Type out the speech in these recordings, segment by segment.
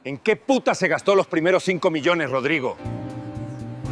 ¿En qué puta se gastó los primeros 5 millones, Rodrigo?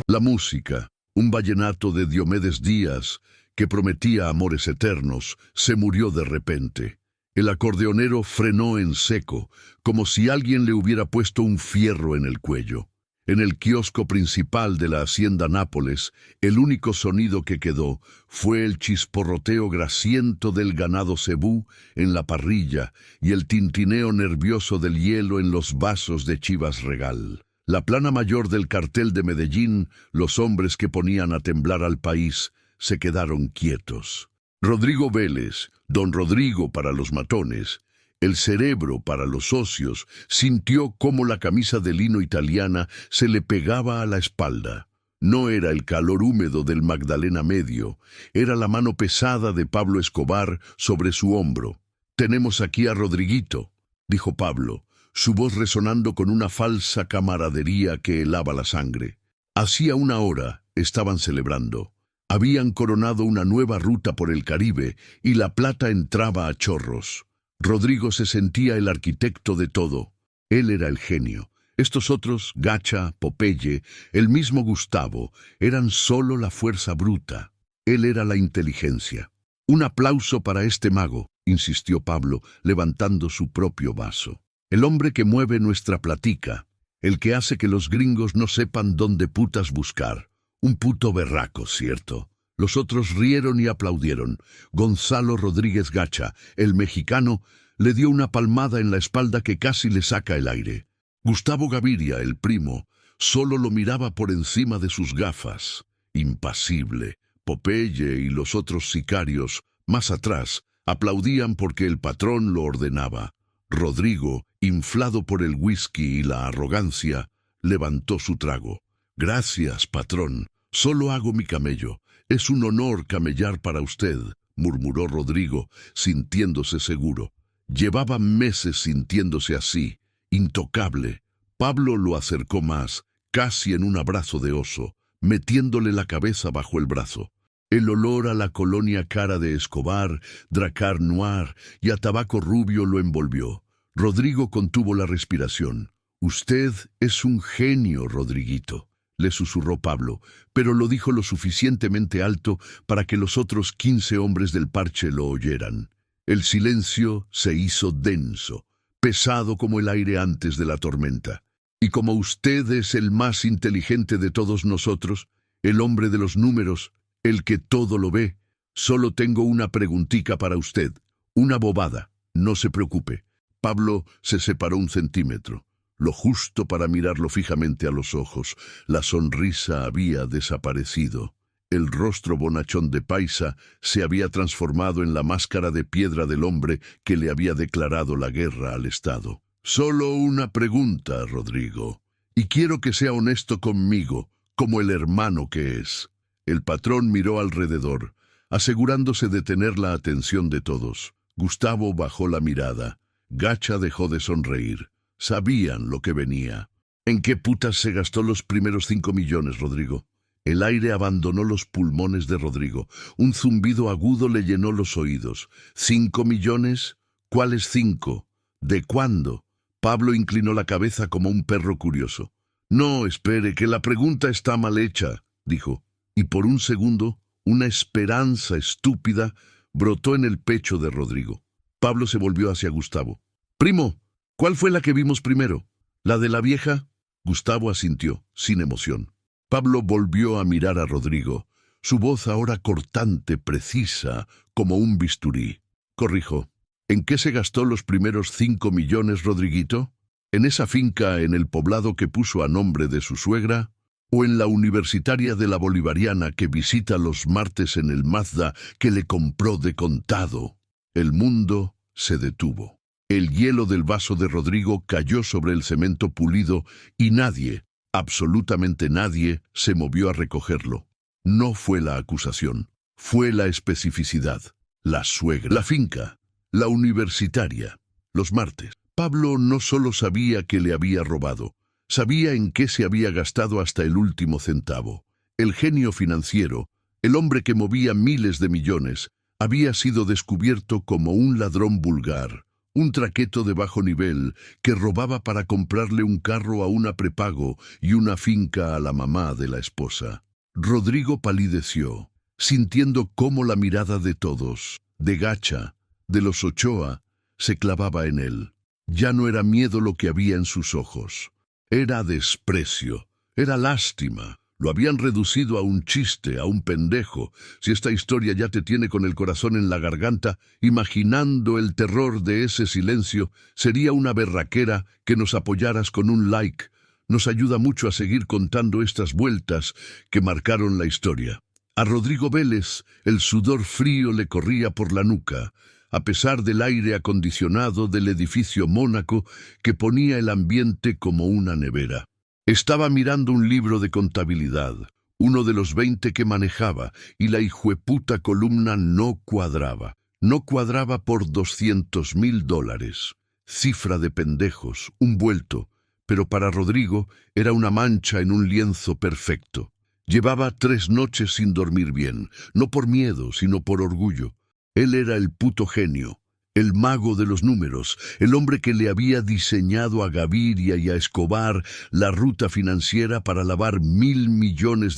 La música, un vallenato de Diomedes Díaz que prometía amores eternos, se murió de repente. El acordeonero frenó en seco, como si alguien le hubiera puesto un fierro en el cuello. En el kiosco principal de la hacienda Nápoles, el único sonido que quedó fue el chisporroteo grasiento del ganado cebú en la parrilla y el tintineo nervioso del hielo en los vasos de Chivas Regal. La plana mayor del cartel de Medellín, los hombres que ponían a temblar al país, se quedaron quietos. Rodrigo Vélez, don Rodrigo para los matones, el cerebro para los socios, sintió cómo la camisa de lino italiana se le pegaba a la espalda. No era el calor húmedo del Magdalena Medio, era la mano pesada de Pablo Escobar sobre su hombro. «Tenemos aquí a Rodriguito», dijo Pablo, su voz resonando con una falsa camaradería que helaba la sangre. Hacía una hora estaban celebrando. Habían coronado una nueva ruta por el Caribe y la plata entraba a chorros. Rodrigo se sentía el arquitecto de todo. Él era el genio. Estos otros, Gacha, Popeye, el mismo Gustavo, eran solo la fuerza bruta. Él era la inteligencia. «Un aplauso para este mago», insistió Pablo, levantando su propio vaso. «El hombre que mueve nuestra platica, el que hace que los gringos no sepan dónde putas buscar. Un puto berraco, ¿cierto?» Los otros rieron y aplaudieron. Gonzalo Rodríguez Gacha, el mexicano, le dio una palmada en la espalda que casi le saca el aire. Gustavo Gaviria, el primo, solo lo miraba por encima de sus gafas, impasible. Popeye y los otros sicarios, más atrás, aplaudían porque el patrón lo ordenaba. Rodrigo, inflado por el whisky y la arrogancia, levantó su trago. «Gracias, patrón. Solo hago mi camello. Es un honor camellar para usted», murmuró Rodrigo, sintiéndose seguro. Llevaba meses sintiéndose así, intocable. Pablo lo acercó más, casi en un abrazo de oso, metiéndole la cabeza bajo el brazo. El olor a la colonia cara de Escobar, Dracar Noir y a tabaco rubio lo envolvió. Rodrigo contuvo la respiración. «Usted es un genio, Rodriguito», le susurró Pablo, pero lo dijo lo suficientemente alto para que los otros 15 hombres del parche lo oyeran. El silencio se hizo denso, pesado como el aire antes de la tormenta. «Y como usted es el más inteligente de todos nosotros, el hombre de los números, el que todo lo ve, solo tengo una preguntica para usted, una bobada, no se preocupe». Pablo se separó 1 centímetro. Lo justo para mirarlo fijamente a los ojos. La sonrisa había desaparecido. El rostro bonachón de Paisa se había transformado en la máscara de piedra del hombre que le había declarado la guerra al Estado. «Solo una pregunta, Rodrigo, y quiero que sea honesto conmigo, como el hermano que es». El patrón miró alrededor, asegurándose de tener la atención de todos. Gustavo bajó la mirada. Gacha dejó de sonreír. Sabían lo que venía. «¿En qué putas se gastó los primeros 5 millones, Rodrigo?» El aire abandonó los pulmones de Rodrigo. Un zumbido agudo le llenó los oídos. «¿5 millones? ¿Cuáles 5? ¿De cuándo?» Pablo inclinó la cabeza como un perro curioso. «No, espere, que la pregunta está mal hecha», dijo. Y por un segundo, una esperanza estúpida brotó en el pecho de Rodrigo. Pablo se volvió hacia Gustavo. «Primo, ¿cuál fue la que vimos primero? ¿La de la vieja?» Gustavo asintió, sin emoción. Pablo volvió a mirar a Rodrigo, su voz ahora cortante, precisa, como un bisturí. Corrijo. «¿En qué se gastó los primeros 5 millones, Rodriguito? ¿En esa finca en el poblado que puso a nombre de su suegra? ¿O en la universitaria de la Bolivariana que visita los martes en el Mazda que le compró de contado?» El mundo se detuvo. El hielo del vaso de Rodrigo cayó sobre el cemento pulido y nadie, absolutamente nadie, se movió a recogerlo. No fue la acusación, fue la especificidad. La suegra, la finca, la universitaria, los martes. Pablo no solo sabía que le había robado, sabía en qué se había gastado hasta el último centavo. El genio financiero, el hombre que movía miles de millones, había sido descubierto como un ladrón vulgar, un traqueto de bajo nivel que robaba para comprarle un carro a una prepago y una finca a la mamá de la esposa. Rodrigo palideció, sintiendo cómo la mirada de todos, de Gacha, de los Ochoa, se clavaba en él. Ya no era miedo lo que había en sus ojos. Era desprecio, era lástima. Lo habían reducido a un chiste, a un pendejo. Si esta historia ya te tiene con el corazón en la garganta, imaginando el terror de ese silencio, sería una berraquera que nos apoyaras con un like. Nos ayuda mucho a seguir contando estas vueltas que marcaron la historia. A Rodrigo Vélez el sudor frío le corría por la nuca, a pesar del aire acondicionado del edificio Mónaco que ponía el ambiente como una nevera. Estaba mirando un libro de contabilidad, uno de los 20 que manejaba, y la hijueputa columna no cuadraba. No cuadraba por $200,000. Cifra de pendejos, un vuelto, pero para Rodrigo era una mancha en un lienzo perfecto. Llevaba 3 noches sin dormir bien, no por miedo, sino por orgullo. Él era el puto genio, el mago de los números, el hombre que le había diseñado a Gaviria y a Escobar la ruta financiera para lavar $1,000 millones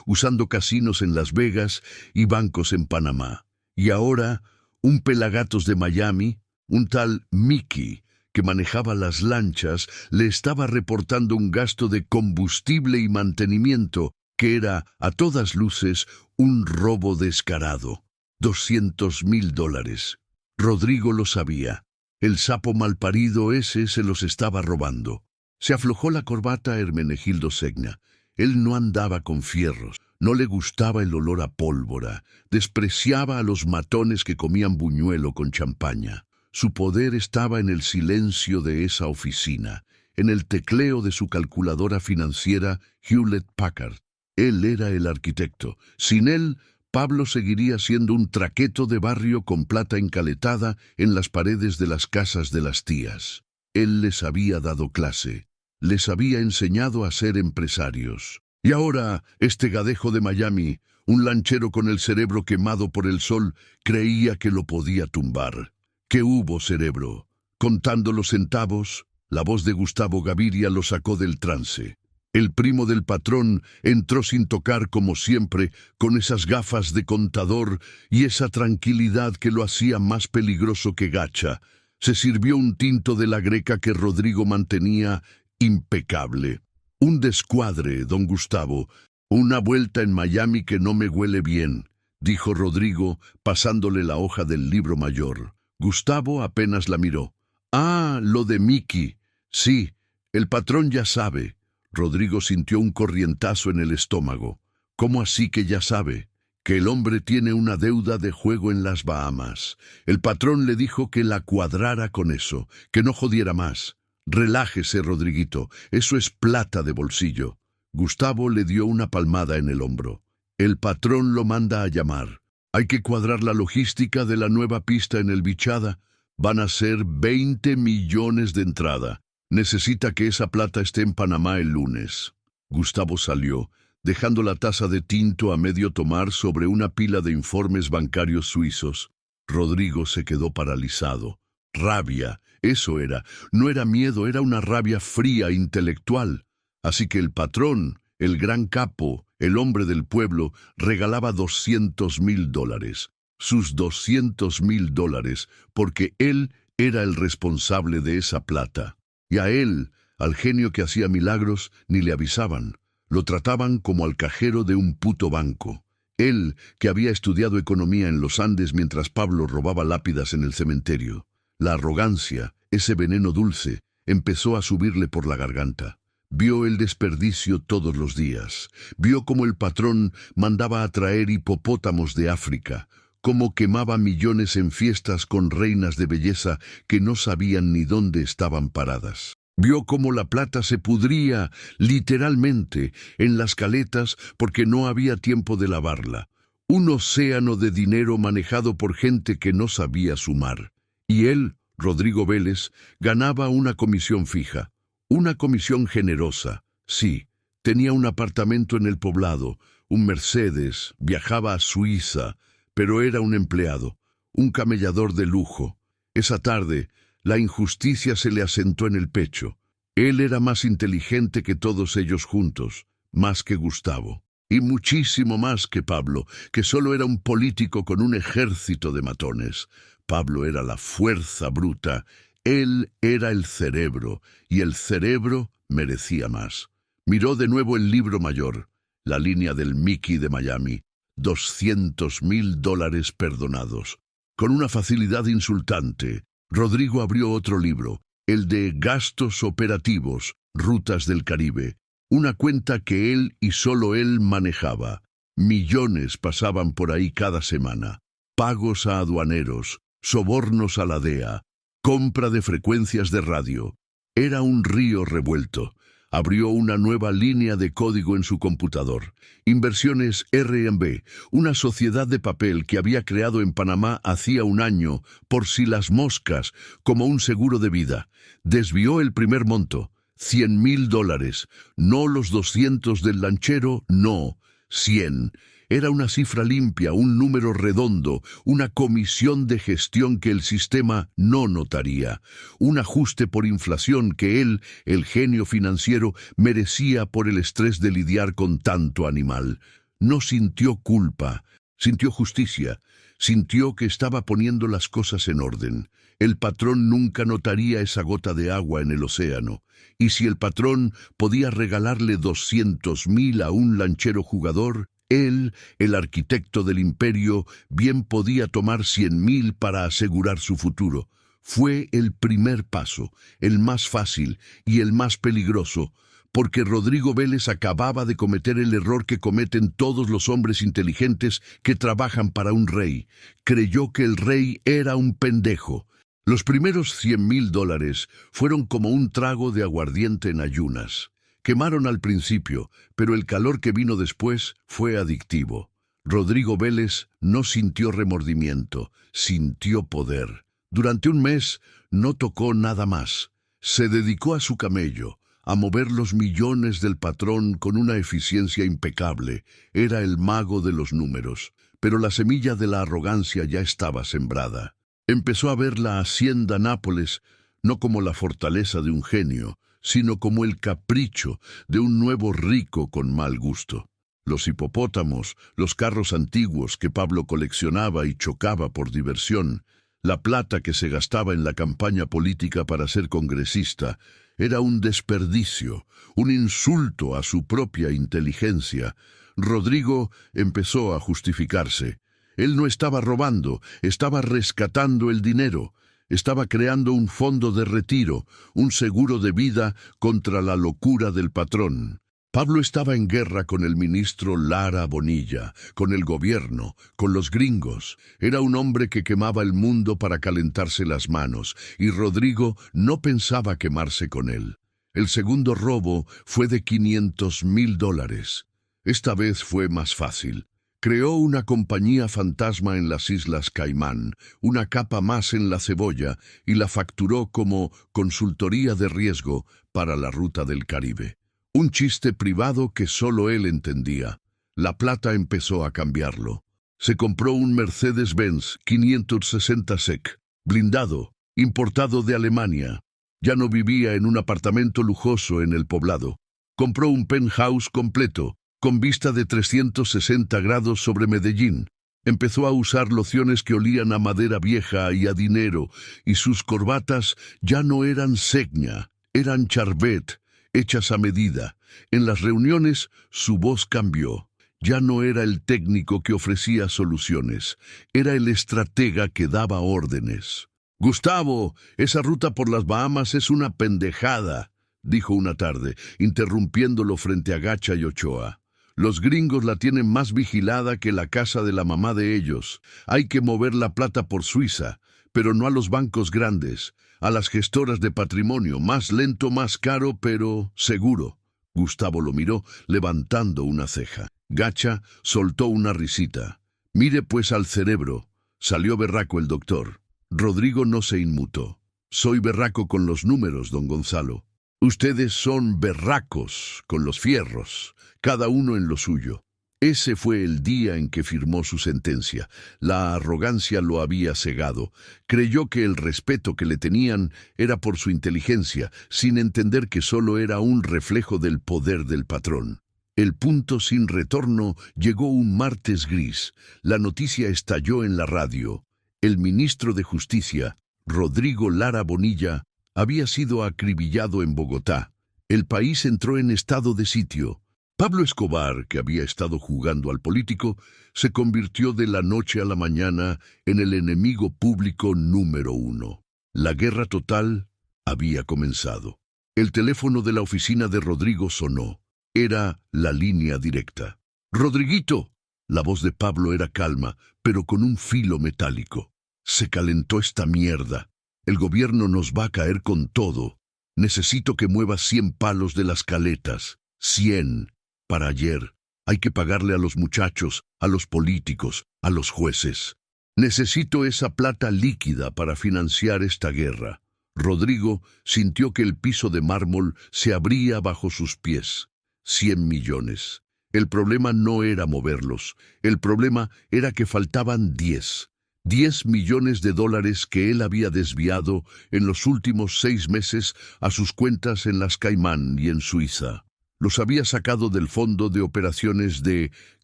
usando casinos en Las Vegas y bancos en Panamá. Y ahora, un pelagatos de Miami, un tal Mickey, que manejaba las lanchas, le estaba reportando un gasto de combustible y mantenimiento que era, a todas luces, un robo descarado. $200,000. Rodrigo lo sabía. El sapo malparido ese se los estaba robando. Se aflojó la corbata a Hermenegildo Segna. Él no andaba con fierros, no le gustaba el olor a pólvora, despreciaba a los matones que comían buñuelo con champaña. Su poder estaba en el silencio de esa oficina, en el tecleo de su calculadora financiera Hewlett Packard. Él era el arquitecto. Sin él, Pablo seguiría siendo un traqueto de barrio con plata encaletada en las paredes de las casas de las tías. Él les había dado clase, les había enseñado a ser empresarios. Y ahora, este gadejo de Miami, un lanchero con el cerebro quemado por el sol, creía que lo podía tumbar. ¿Qué hubo, cerebro? Contando los centavos, la voz de Gustavo Gaviria lo sacó del trance. El primo del patrón entró sin tocar como siempre, con esas gafas de contador y esa tranquilidad que lo hacía más peligroso que Gacha. Se sirvió un tinto de la greca que Rodrigo mantenía impecable. Un descuadre, don Gustavo, una vuelta en Miami que no me huele bien, dijo Rodrigo, pasándole la hoja del libro mayor. Gustavo apenas la miró. Ah, lo de Mickey. Sí, el patrón ya sabe. Rodrigo sintió un corrientazo en el estómago. ¿Cómo así que ya sabe? Que el hombre tiene una deuda de juego en las Bahamas. El patrón le dijo que la cuadrara con eso, que no jodiera más. Relájese, Rodriguito, eso es plata de bolsillo. Gustavo le dio una palmada en el hombro. El patrón lo manda a llamar. Hay que cuadrar la logística de la nueva pista en el Bichada. Van a ser 20 millones de entrada. Necesita que esa plata esté en Panamá el lunes. Gustavo salió, dejando la taza de tinto a medio tomar sobre una pila de informes bancarios suizos. Rodrigo se quedó paralizado. Rabia, eso era. No era miedo, era una rabia fría, intelectual. Así que el patrón, el gran capo, el hombre del pueblo, regalaba $200,000. Sus $200,000, porque él era el responsable de esa plata. Y a él, al genio que hacía milagros, ni le avisaban. Lo trataban como al cajero de un puto banco. Él, que había estudiado economía en los Andes mientras Pablo robaba lápidas en el cementerio. La arrogancia, ese veneno dulce, empezó a subirle por la garganta. Vio el desperdicio todos los días. Vio cómo el patrón mandaba a traer hipopótamos de África, cómo quemaba millones en fiestas con reinas de belleza que no sabían ni dónde estaban paradas. Vio cómo la plata se pudría, literalmente, en las caletas porque no había tiempo de lavarla. Un océano de dinero manejado por gente que no sabía sumar. Y él, Rodrigo Vélez, ganaba una comisión fija, una comisión generosa. Sí, tenía un apartamento en el poblado, un Mercedes, viajaba a Suiza, pero era un empleado, un camellador de lujo. Esa tarde, la injusticia se le asentó en el pecho. Él era más inteligente que todos ellos juntos, más que Gustavo, y muchísimo más que Pablo, que solo era un político con un ejército de matones. Pablo era la fuerza bruta, él era el cerebro, y el cerebro merecía más. Miró de nuevo el libro mayor, la línea del Mickey de Miami, $200,000 perdonados. Con una facilidad insultante, Rodrigo abrió otro libro, el de Gastos Operativos, Rutas del Caribe, una cuenta que él y solo él manejaba. Millones pasaban por ahí cada semana. Pagos a aduaneros, sobornos a la DEA, compra de frecuencias de radio. Era un río revuelto. Abrió una nueva línea de código en su computador. Inversiones R&B, una sociedad de papel que había creado en Panamá hacía un año, por si las moscas, como un seguro de vida. Desvió el primer monto, $100,000. No los 200 del lanchero, no, 100. Era una cifra limpia, un número redondo, una comisión de gestión que el sistema no notaría, un ajuste por inflación que él, el genio financiero, merecía por el estrés de lidiar con tanto animal. No sintió culpa, sintió justicia, sintió que estaba poniendo las cosas en orden. El patrón nunca notaría esa gota de agua en el océano, y si el patrón podía regalarle 200,000 a un lanchero jugador, él, el arquitecto del imperio, bien podía tomar 100,000 para asegurar su futuro. Fue el primer paso, el más fácil y el más peligroso, porque Rodrigo Vélez acababa de cometer el error que cometen todos los hombres inteligentes que trabajan para un rey. Creyó que el rey era un pendejo. Los primeros $100,000 fueron como un trago de aguardiente en ayunas. Quemaron al principio, pero el calor que vino después fue adictivo. Rodrigo Vélez no sintió remordimiento, sintió poder. Durante un mes no tocó nada más. Se dedicó a su camello, a mover los millones del patrón con una eficiencia impecable. Era el mago de los números, pero la semilla de la arrogancia ya estaba sembrada. Empezó a ver la hacienda Nápoles no como la fortaleza de un genio, sino como el capricho de un nuevo rico con mal gusto. Los hipopótamos, los carros antiguos que Pablo coleccionaba y chocaba por diversión, la plata que se gastaba en la campaña política para ser congresista, era un desperdicio, un insulto a su propia inteligencia. Rodrigo empezó a justificarse. Él no estaba robando, estaba rescatando el dinero. Estaba creando un fondo de retiro, un seguro de vida contra la locura del patrón. Pablo estaba en guerra con el ministro Lara Bonilla, con el gobierno, con los gringos. Era un hombre que quemaba el mundo para calentarse las manos, y Rodrigo no pensaba quemarse con él. El segundo robo fue de $500,000. Esta vez fue más fácil. Creó una compañía fantasma en las Islas Caimán, una capa más en la cebolla, y la facturó como consultoría de riesgo para la ruta del Caribe. Un chiste privado que solo él entendía. La plata empezó a cambiarlo. Se compró un Mercedes-Benz 560 SEC, blindado, importado de Alemania. Ya no vivía en un apartamento lujoso en el poblado. Compró un penthouse completo, con vista de 360 grados sobre Medellín. Empezó a usar lociones que olían a madera vieja y a dinero, y sus corbatas ya no eran Segna, eran Charvet, hechas a medida. En las reuniones, su voz cambió. Ya no era el técnico que ofrecía soluciones, era el estratega que daba órdenes. «Gustavo, esa ruta por las Bahamas es una pendejada», dijo una tarde, interrumpiéndolo frente a Gacha y Ochoa. «Los gringos la tienen más vigilada que la casa de la mamá de ellos. Hay que mover la plata por Suiza, pero no a los bancos grandes, a las gestoras de patrimonio, más lento, más caro, pero seguro». Gustavo lo miró, levantando una ceja. Gacha soltó una risita. «Mire pues al cerebro», salió berraco el doctor. Rodrigo no se inmutó. «Soy berraco con los números, don Gonzalo. Ustedes son berracos con los fierros, cada uno en lo suyo. Ese fue el día en que firmó su sentencia. La arrogancia lo había cegado. Creyó que el respeto que le tenían era por su inteligencia, sin entender que solo era un reflejo del poder del patrón. El punto sin retorno llegó un martes gris. La noticia estalló en la radio. El ministro de Justicia, Rodrigo Lara Bonilla, había sido acribillado en Bogotá. El país entró en estado de sitio. Pablo Escobar, que había estado jugando al político, se convirtió de la noche a la mañana en el enemigo público número 1. La guerra total había comenzado. El teléfono de la oficina de Rodrigo sonó. Era la línea directa. «Rodriguito». La voz de Pablo era calma, pero con un filo metálico. «Se calentó esta mierda. El gobierno nos va a caer con todo. Necesito que muevas 100 palos de las caletas. 100. Para ayer. Hay que pagarle a los muchachos, a los políticos, a los jueces. Necesito esa plata líquida para financiar esta guerra». Rodrigo sintió que el piso de mármol se abría bajo sus pies. 100 millones. El problema no era moverlos. El problema era que faltaban 10. 10 millones de dólares que él había desviado en los últimos 6 meses a sus cuentas en las Caimán y en Suiza. Los había sacado del fondo de operaciones de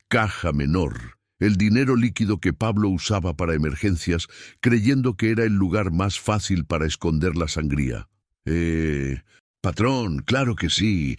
caja menor, el dinero líquido que Pablo usaba para emergencias, creyendo que era el lugar más fácil para esconder la sangría. Patrón, claro que sí.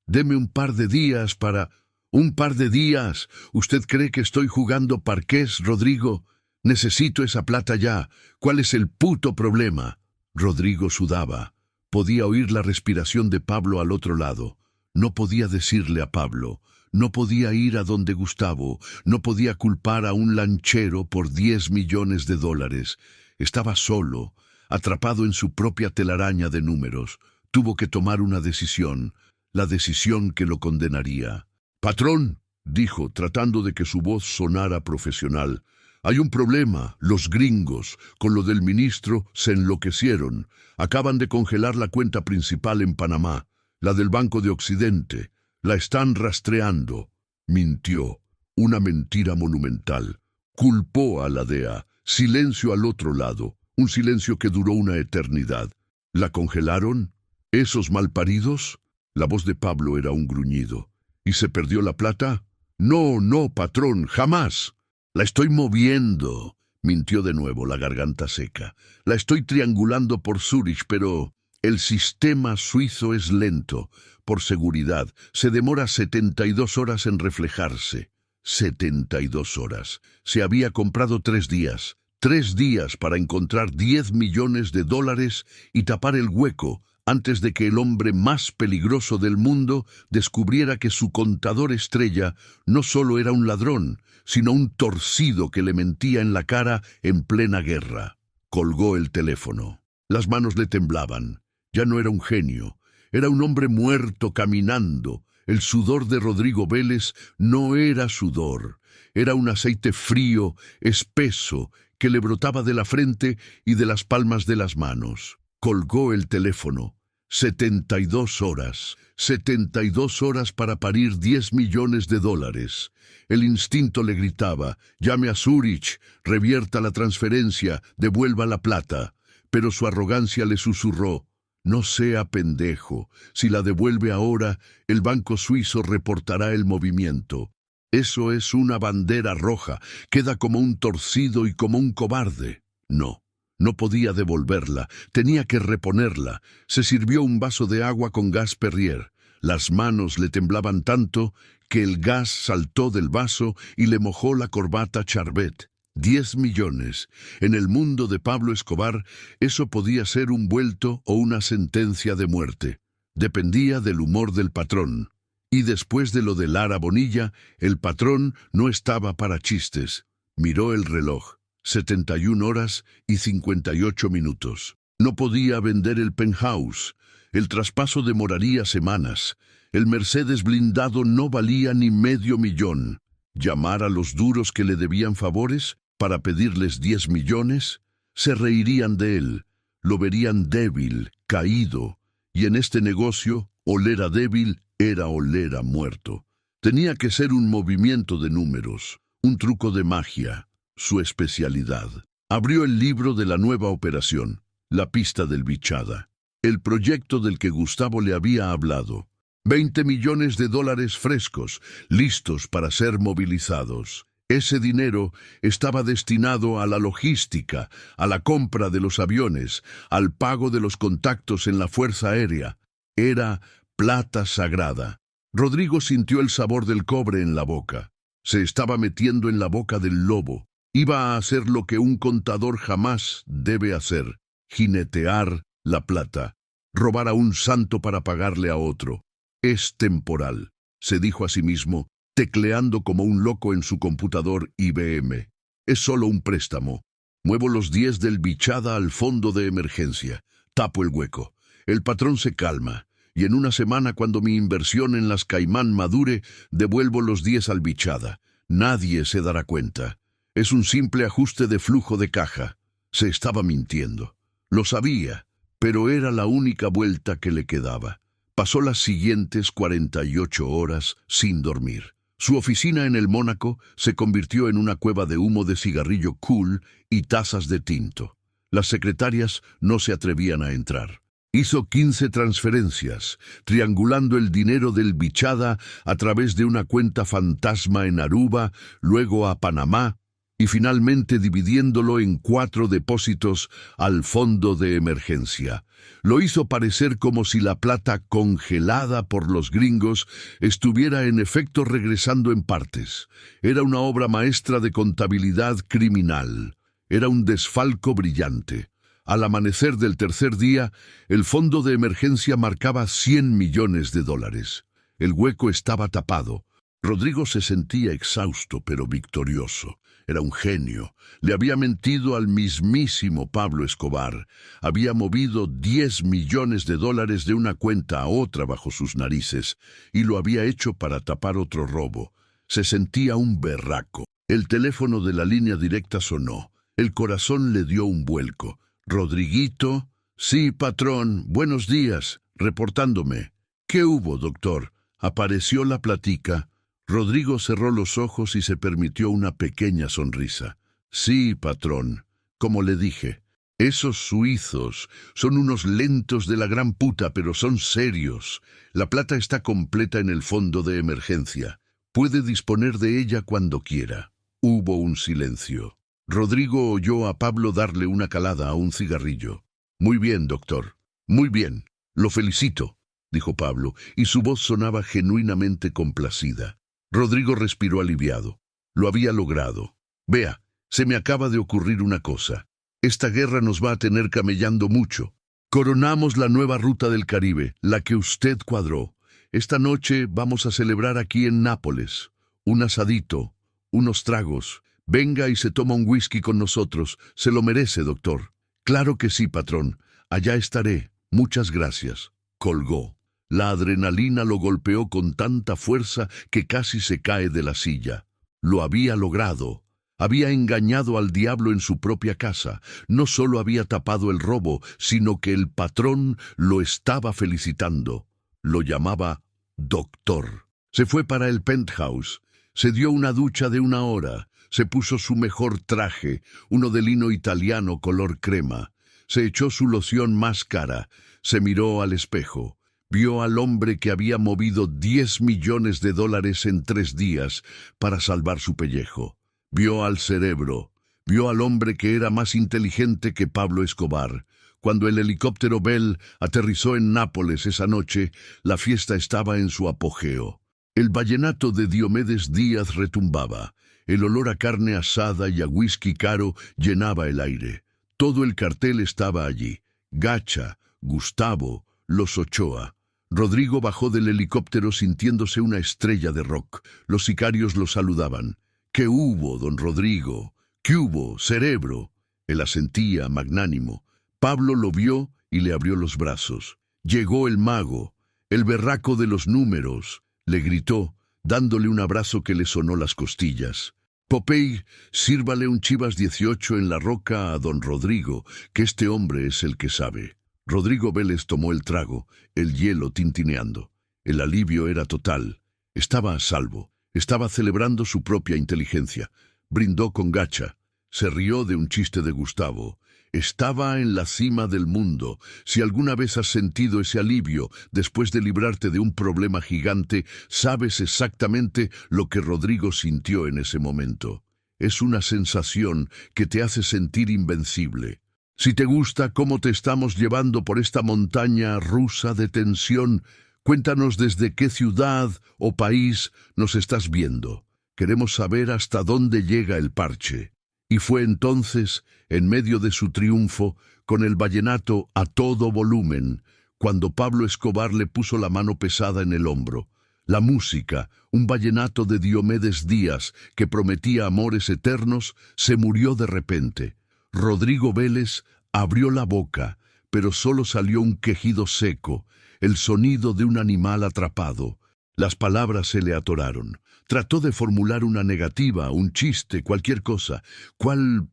Deme un par de días para... ¿Un par de días? ¿Usted cree que estoy jugando parqués, Rodrigo? Necesito esa plata ya. ¿Cuál es el puto problema? Rodrigo sudaba. Podía oír la respiración de Pablo al otro lado. No podía decirle a Pablo. No podía ir a donde Gustavo. No podía culpar a un lanchero por 10 millones de dólares. Estaba solo, atrapado en su propia telaraña de números. Tuvo que tomar una decisión. La decisión que lo condenaría. «Patrón», dijo, tratando de que su voz sonara profesional, «hay un problema. Los gringos, con lo del ministro, se enloquecieron. Acaban de congelar la cuenta principal en Panamá, la del Banco de Occidente. La están rastreando». Mintió. Una mentira monumental. Culpó a la DEA. Silencio al otro lado. Un silencio que duró una eternidad. ¿La congelaron? ¿Esos malparidos? La voz de Pablo era un gruñido. ¿Y se perdió la plata? No, no, patrón, jamás. La estoy moviendo. Mintió de nuevo, la garganta seca. La estoy triangulando por Zúrich, pero el sistema suizo es lento. Por seguridad, se demora 72 horas en reflejarse. 72 horas. Se había comprado 3 días. 3 días para encontrar 10 millones de dólares y tapar el hueco antes de que el hombre más peligroso del mundo descubriera que su contador estrella no solo era un ladrón, sino un torcido que le mentía en la cara en plena guerra. Colgó el teléfono. Las manos le temblaban. Ya no era un genio. Era un hombre muerto caminando. El sudor de Rodrigo Vélez no era sudor. Era un aceite frío, espeso, que le brotaba de la frente y de las palmas de las manos. Colgó el teléfono. 72 horas. 72 horas para parir 10 millones de dólares. El instinto le gritaba, llame a Zúrich, revierta la transferencia, devuelva la plata. Pero su arrogancia le susurró, no sea pendejo. Si la devuelve ahora, el banco suizo reportará el movimiento. Eso es una bandera roja. Queda como un torcido y como un cobarde. No. No podía devolverla, tenía que reponerla. Se sirvió un vaso de agua con gas Perrier. Las manos le temblaban tanto que el gas saltó del vaso y le mojó la corbata Charbet. 10 millones. En el mundo de Pablo Escobar, eso podía ser un vuelto o una sentencia de muerte. Dependía del humor del patrón. Y después de lo de Lara Bonilla, el patrón no estaba para chistes. Miró el reloj. 71 horas y 58 minutos. No podía vender el penthouse. El traspaso demoraría semanas. El Mercedes blindado no valía ni medio millón. ¿Llamar a los duros que le debían favores para pedirles 10 millones? Se reirían de él. Lo verían débil, caído. Y en este negocio, oler a débil era oler a muerto. Tenía que ser un movimiento de números, un truco de magia, su especialidad. Abrió el libro de la nueva operación, la pista del Bichada, el proyecto del que Gustavo le había hablado. 20 millones de dólares frescos, listos para ser movilizados. Ese dinero estaba destinado a la logística, a la compra de los aviones, al pago de los contactos en la Fuerza Aérea. Era plata sagrada. Rodrigo sintió el sabor del cobre en la boca. Se estaba metiendo en la boca del lobo. Iba a hacer lo que un contador jamás debe hacer: jinetear la plata, robar a un santo para pagarle a otro. Es temporal, se dijo a sí mismo, tecleando como un loco en su computador IBM. Es solo un préstamo. Muevo los 10 del Bichada al fondo de emergencia. Tapo el hueco. El patrón se calma. Y en una semana, cuando mi inversión en las Caimán madure, devuelvo los 10 al Bichada. Nadie se dará cuenta. Es un simple ajuste de flujo de caja. Se estaba mintiendo. Lo sabía, pero era la única vuelta que le quedaba. Pasó las siguientes 48 horas sin dormir. Su oficina en el Mónaco se convirtió en una cueva de humo de cigarrillo cool y tazas de tinto. Las secretarias no se atrevían a entrar. Hizo 15 transferencias, triangulando el dinero del Bichada a través de una cuenta fantasma en Aruba, luego a Panamá, y finalmente dividiéndolo en 4 depósitos al fondo de emergencia. Lo hizo parecer como si la plata congelada por los gringos estuviera en efecto regresando en partes. Era una obra maestra de contabilidad criminal. Era un desfalco brillante. Al amanecer del tercer día, el fondo de emergencia marcaba 100 millones de dólares. El hueco estaba tapado. Rodrigo se sentía exhausto pero victorioso. Era un genio. Le había mentido al mismísimo Pablo Escobar. Había movido 10 millones de dólares de una cuenta a otra bajo sus narices, y lo había hecho para tapar otro robo. Se sentía un berraco. El teléfono de la línea directa sonó. El corazón le dio un vuelco. «¿Rodriguito?» «Sí, patrón. Buenos días. Reportándome». «¿Qué hubo, doctor?» Apareció la platica. Rodrigo cerró los ojos y se permitió una pequeña sonrisa. «Sí, patrón. Como le dije, esos suizos son unos lentos de la gran puta, pero son serios. La plata está completa en el fondo de emergencia. Puede disponer de ella cuando quiera». Hubo un silencio. Rodrigo oyó a Pablo darle una calada a un cigarrillo. «Muy bien, doctor. Muy bien. Lo felicito», dijo Pablo, y su voz sonaba genuinamente complacida. Rodrigo respiró aliviado. Lo había logrado. «Vea, se me acaba de ocurrir una cosa. Esta guerra nos va a tener camellando mucho. Coronamos la nueva ruta del Caribe, la que usted cuadró. Esta noche vamos a celebrar aquí en Nápoles. Un asadito, unos tragos. Venga y se toma un whisky con nosotros. Se lo merece, doctor». «Claro que sí, patrón. Allá estaré. Muchas gracias». Colgó. La adrenalina lo golpeó con tanta fuerza que casi se cae de la silla. Lo había logrado. Había engañado al diablo en su propia casa. No solo había tapado el robo, sino que el patrón lo estaba felicitando. Lo llamaba doctor. Se fue para el penthouse. Se dio una ducha de 1 hora. Se puso su mejor traje, uno de lino italiano color crema. Se echó su loción más cara. Se miró al espejo. Vio al hombre que había movido 10 millones de dólares en 3 días para salvar su pellejo. Vio al cerebro. Vio al hombre que era más inteligente que Pablo Escobar. Cuando el helicóptero Bell aterrizó en Nápoles esa noche, la fiesta estaba en su apogeo. El vallenato de Diomedes Díaz retumbaba. El olor a carne asada y a whisky caro llenaba el aire. Todo el cartel estaba allí. Gacha, Gustavo, los Ochoa. Rodrigo bajó del helicóptero sintiéndose una estrella de rock. Los sicarios lo saludaban. «¿Qué hubo, don Rodrigo? ¿Qué hubo, cerebro?» Él asentía, magnánimo. Pablo lo vio y le abrió los brazos. Llegó el mago, el berraco de los números. Le gritó, dándole un abrazo que le sonó las costillas. «Popey, sírvale un Chivas 18 en la roca a don Rodrigo, que este hombre es el que sabe». Rodrigo Vélez tomó el trago, el hielo tintineando. El alivio era total. Estaba a salvo. Estaba celebrando su propia inteligencia. Brindó con gacha. Se rió de un chiste de Gustavo. Estaba en la cima del mundo. Si alguna vez has sentido ese alivio después de librarte de un problema gigante, sabes exactamente lo que Rodrigo sintió en ese momento. Es una sensación que te hace sentir invencible. Si te gusta cómo te estamos llevando por esta montaña rusa de tensión, cuéntanos desde qué ciudad o país nos estás viendo. Queremos saber hasta dónde llega el parche. Y fue entonces, en medio de su triunfo, con el vallenato a todo volumen, cuando Pablo Escobar le puso la mano pesada en el hombro. La música, un vallenato de Diomedes Díaz que prometía amores eternos, se murió de repente. Rodrigo Vélez abrió la boca, pero solo salió un quejido seco, el sonido de un animal atrapado. Las palabras se le atoraron. Trató de formular una negativa, un chiste, cualquier cosa. ¿Cuál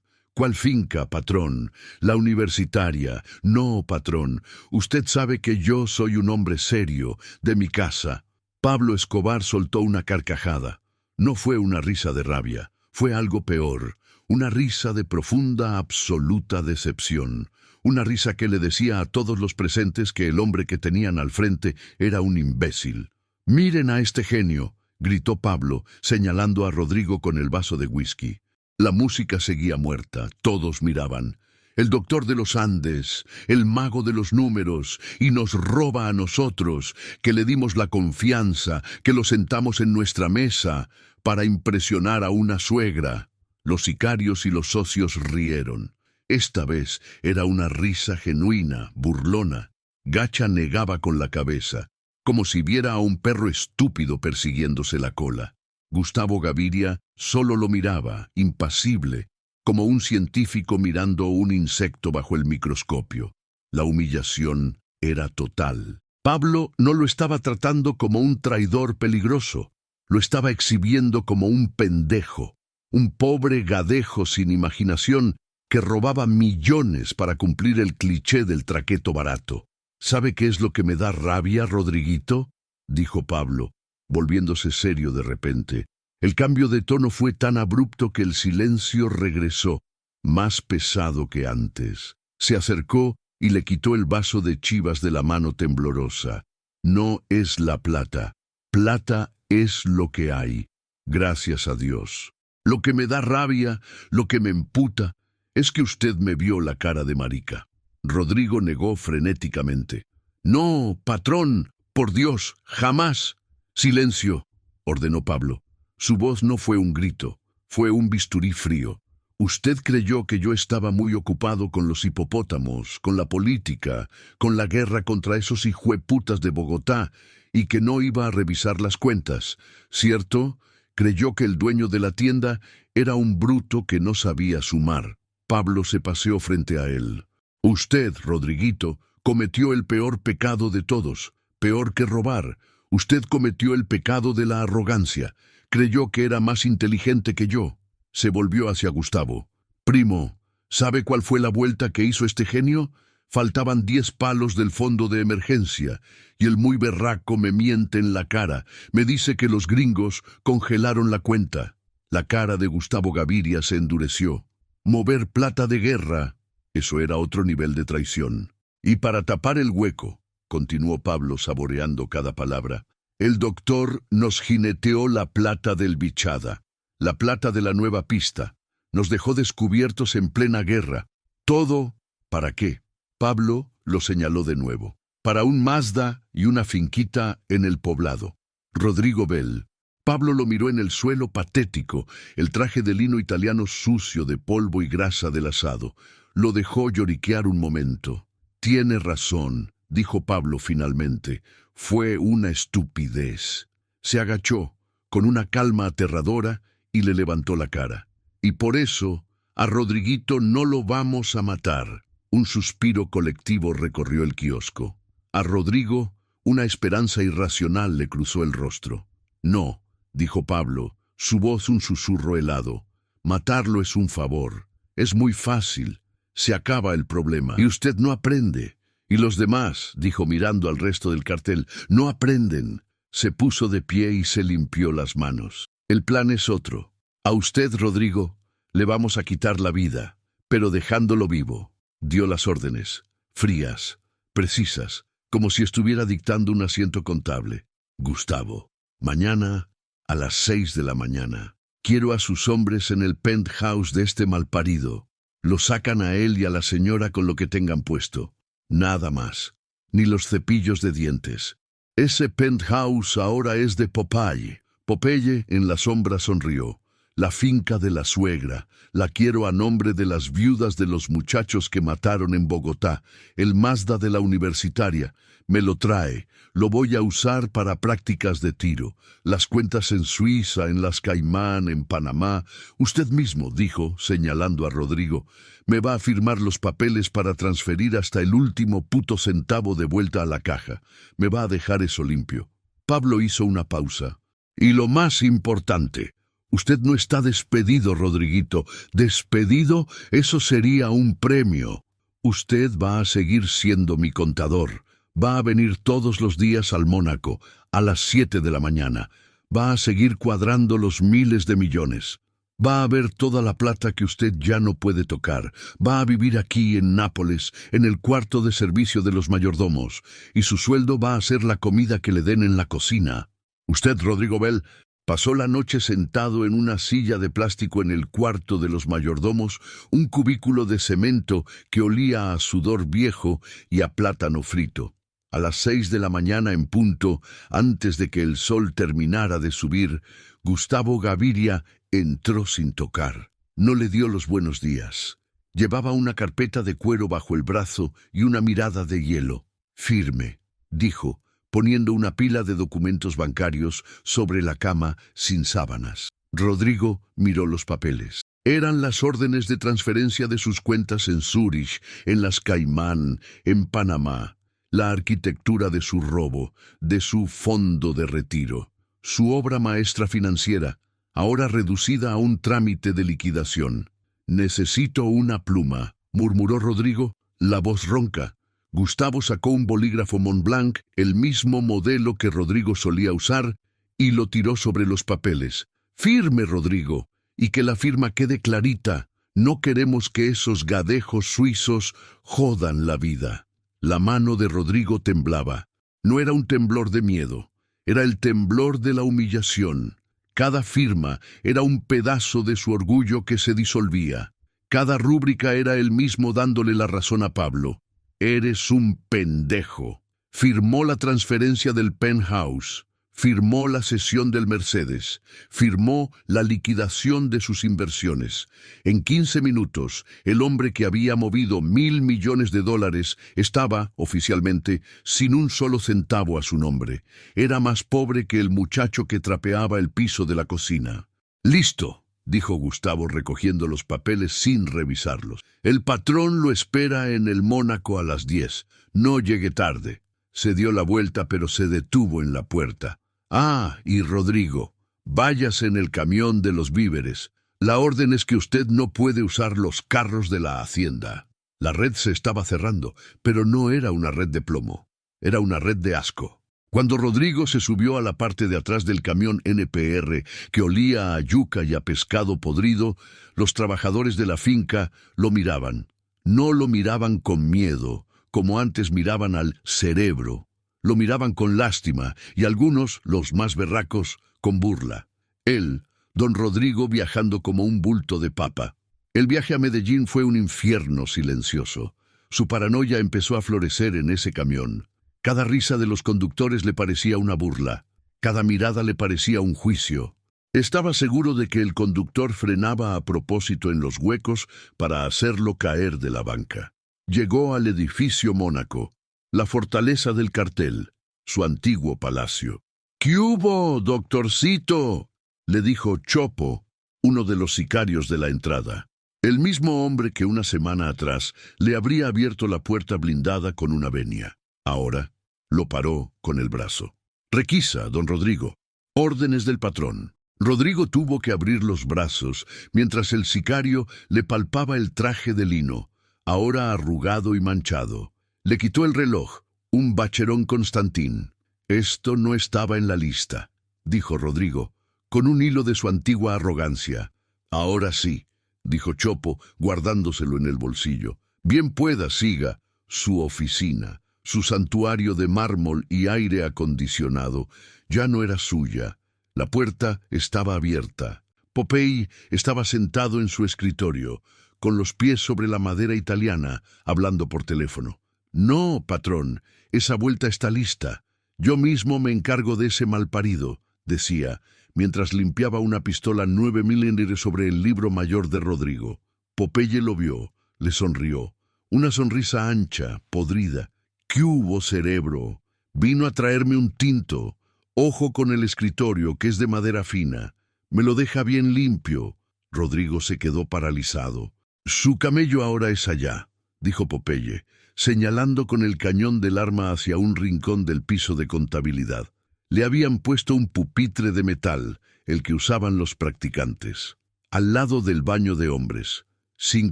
finca, patrón? La universitaria. No, patrón. Usted sabe que yo soy un hombre serio, de mi casa. Pablo Escobar soltó una carcajada. No fue una risa de rabia, fue algo peor. Una risa de profunda, absoluta decepción. Una risa que le decía a todos los presentes que el hombre que tenían al frente era un imbécil. «Miren a este genio», gritó Pablo, señalando a Rodrigo con el vaso de whisky. La música seguía muerta, todos miraban. El doctor de los Andes, el mago de los números, y nos roba a nosotros, que le dimos la confianza, que lo sentamos en nuestra mesa, para impresionar a una suegra. Los sicarios y los socios rieron. Esta vez era una risa genuina, burlona. Gacha negaba con la cabeza, como si viera a un perro estúpido persiguiéndose la cola. Gustavo Gaviria solo lo miraba, impasible, como un científico mirando un insecto bajo el microscopio. La humillación era total. Pablo no lo estaba tratando como un traidor peligroso, lo estaba exhibiendo como un pendejo, un pobre gadejo sin imaginación que robaba millones para cumplir el cliché del traqueto barato. ¿Sabe qué es lo que me da rabia, Rodriguito?, dijo Pablo, volviéndose serio de repente. El cambio de tono fue tan abrupto que el silencio regresó, más pesado que antes. Se acercó y le quitó el vaso de chivas de la mano temblorosa. No es la plata. Plata es lo que hay. Gracias a Dios. Lo que me da rabia, lo que me emputa, es que usted me vio la cara de marica. Rodrigo negó frenéticamente. «No, patrón, por Dios, jamás». «Silencio», ordenó Pablo. Su voz no fue un grito, fue un bisturí frío. «Usted creyó que yo estaba muy ocupado con los hipopótamos, con la política, con la guerra contra esos hijueputas de Bogotá, y que no iba a revisar las cuentas, ¿cierto? Creyó que el dueño de la tienda era un bruto que no sabía sumar». Pablo se paseó frente a él. «Usted, Rodriguito, cometió el peor pecado de todos, peor que robar. Usted cometió el pecado de la arrogancia. Creyó que era más inteligente que yo». Se volvió hacia Gustavo. «Primo, ¿sabe cuál fue la vuelta que hizo este genio? Faltaban 10 palos del fondo de emergencia, y el muy berraco me miente en la cara. Me dice que los gringos congelaron la cuenta». La cara de Gustavo Gaviria se endureció. Mover plata de guerra, eso era otro nivel de traición. «Y para tapar el hueco», continuó Pablo saboreando cada palabra, «el doctor nos jineteó la plata del Bichada, la plata de la nueva pista. Nos dejó descubiertos en plena guerra. Todo, ¿para qué?». Pablo lo señaló de nuevo. «Para un Mazda y una finquita en el poblado. Rodrigo Bell». Pablo lo miró en el suelo patético, el traje de lino italiano sucio de polvo y grasa del asado. Lo dejó lloriquear un momento. «Tiene razón», dijo Pablo finalmente. «Fue una estupidez». Se agachó, con una calma aterradora, y le levantó la cara. «Y por eso, a Rodriguito no lo vamos a matar». Un suspiro colectivo recorrió el kiosco. A Rodrigo, una esperanza irracional le cruzó el rostro. «No», dijo Pablo, su voz un susurro helado. «Matarlo es un favor. Es muy fácil. Se acaba el problema. Y usted no aprende. Y los demás», dijo mirando al resto del cartel, «no aprenden. Se puso de pie y se limpió las manos. El plan es otro. A usted, Rodrigo, le vamos a quitar la vida, pero dejándolo vivo. Dio las órdenes, frías, precisas, como si estuviera dictando un asiento contable. Gustavo, mañana a las 6 de la mañana. Quiero a sus hombres en el penthouse de este malparido. Lo sacan a él y a la señora con lo que tengan puesto. Nada más. Ni los cepillos de dientes. Ese penthouse ahora es de Popeye. Popeye en la sombra sonrió. La finca de la suegra. La quiero a nombre de las viudas de los muchachos que mataron en Bogotá. El Mazda de la universitaria. Me lo trae. Lo voy a usar para prácticas de tiro. Las cuentas en Suiza, en las Caimán, en Panamá. Usted mismo, dijo, señalando a Rodrigo, me va a firmar los papeles para transferir hasta el último puto centavo de vuelta a la caja. Me va a dejar eso limpio. Pablo hizo una pausa. Y lo más importante, usted no está despedido, Rodriguito. Despedido, eso sería un premio. Usted va a seguir siendo mi contador. Va a venir todos los días al Mónaco, a las 7 de la mañana. Va a seguir cuadrando los miles de millones. Va a ver toda la plata que usted ya no puede tocar. Va a vivir aquí en Nápoles, en el cuarto de servicio de los mayordomos, y su sueldo va a ser la comida que le den en la cocina. Usted, Rodrigo Bell, pasó la noche sentado en una silla de plástico en el cuarto de los mayordomos, un cubículo de cemento que olía a sudor viejo y a plátano frito. A las 6 de la mañana en punto, antes de que el sol terminara de subir, Gustavo Gaviria entró sin tocar. No le dio los buenos días. Llevaba una carpeta de cuero bajo el brazo y una mirada de hielo. Firme, dijo, poniendo una pila de documentos bancarios sobre la cama sin sábanas. Rodrigo miró los papeles. Eran las órdenes de transferencia de sus cuentas en Zúrich, en las Caimán, en Panamá. La arquitectura de su robo, de su fondo de retiro, su obra maestra financiera, ahora reducida a un trámite de liquidación. Necesito una pluma, murmuró Rodrigo, la voz ronca. Gustavo sacó un bolígrafo Montblanc, el mismo modelo que Rodrigo solía usar, y lo tiró sobre los papeles. Firme, Rodrigo, y que la firma quede clarita. No queremos que esos gadejos suizos jodan la vida. La mano de Rodrigo temblaba. No era un temblor de miedo, era el temblor de la humillación. Cada firma era un pedazo de su orgullo que se disolvía. Cada rúbrica era él mismo dándole la razón a Pablo. Eres un pendejo. Firmó la transferencia del penthouse. Firmó la cesión del Mercedes, firmó la liquidación de sus inversiones. En 15 minutos, el hombre que había movido $1.000 millones estaba, oficialmente, sin un solo centavo a su nombre. Era más pobre que el muchacho que trapeaba el piso de la cocina. «Listo», dijo Gustavo recogiendo los papeles sin revisarlos. «El patrón lo espera en el Mónaco a las 10. No llegue tarde». Se dio la vuelta, pero se detuvo en la puerta. «Ah, y Rodrigo, váyase en el camión de los víveres. La orden es que usted no puede usar los carros de la hacienda». La red se estaba cerrando, pero no era una red de plomo. Era una red de asco. Cuando Rodrigo se subió a la parte de atrás del camión NPR, que olía a yuca y a pescado podrido, los trabajadores de la finca lo miraban. No lo miraban con miedo, como antes miraban al cerebro. Lo miraban con lástima y algunos, los más berracos, con burla. Él, don Rodrigo, viajando como un bulto de papa. El viaje a Medellín fue un infierno silencioso. Su paranoia empezó a florecer en ese camión. Cada risa de los conductores le parecía una burla. Cada mirada le parecía un juicio. Estaba seguro de que el conductor frenaba a propósito en los huecos para hacerlo caer de la banca. Llegó al edificio Mónaco, la fortaleza del cartel, su antiguo palacio. «¿Qué hubo, doctorcito?», le dijo Chopo, uno de los sicarios de la entrada. El mismo hombre que una semana atrás le habría abierto la puerta blindada con una venia. Ahora lo paró con el brazo. «Requisa, don Rodrigo. Órdenes del patrón». Rodrigo tuvo que abrir los brazos mientras el sicario le palpaba el traje de lino, ahora arrugado y manchado. Le quitó el reloj, un Vacheron Constantin. Esto no estaba en la lista, dijo Rodrigo, con un hilo de su antigua arrogancia. Ahora sí, dijo Chopo, guardándoselo en el bolsillo. Bien pueda, siga. Su oficina, su santuario de mármol y aire acondicionado, ya no era suya. La puerta estaba abierta. Popeye estaba sentado en su escritorio, con los pies sobre la madera italiana, hablando por teléfono. No, patrón, esa vuelta está lista. Yo mismo me encargo de ese malparido, decía, mientras limpiaba una pistola 9 milímetros sobre el libro mayor de Rodrigo. Popeye lo vio, le sonrió. Una sonrisa ancha, podrida. ¿Qué hubo, cerebro? Vino a traerme un tinto. Ojo con el escritorio, que es de madera fina. Me lo deja bien limpio. Rodrigo se quedó paralizado. Su camello ahora es allá, dijo Popeye, señalando con el cañón del arma hacia un rincón del piso de contabilidad. Le habían puesto un pupitre de metal, el que usaban los practicantes, al lado del baño de hombres, sin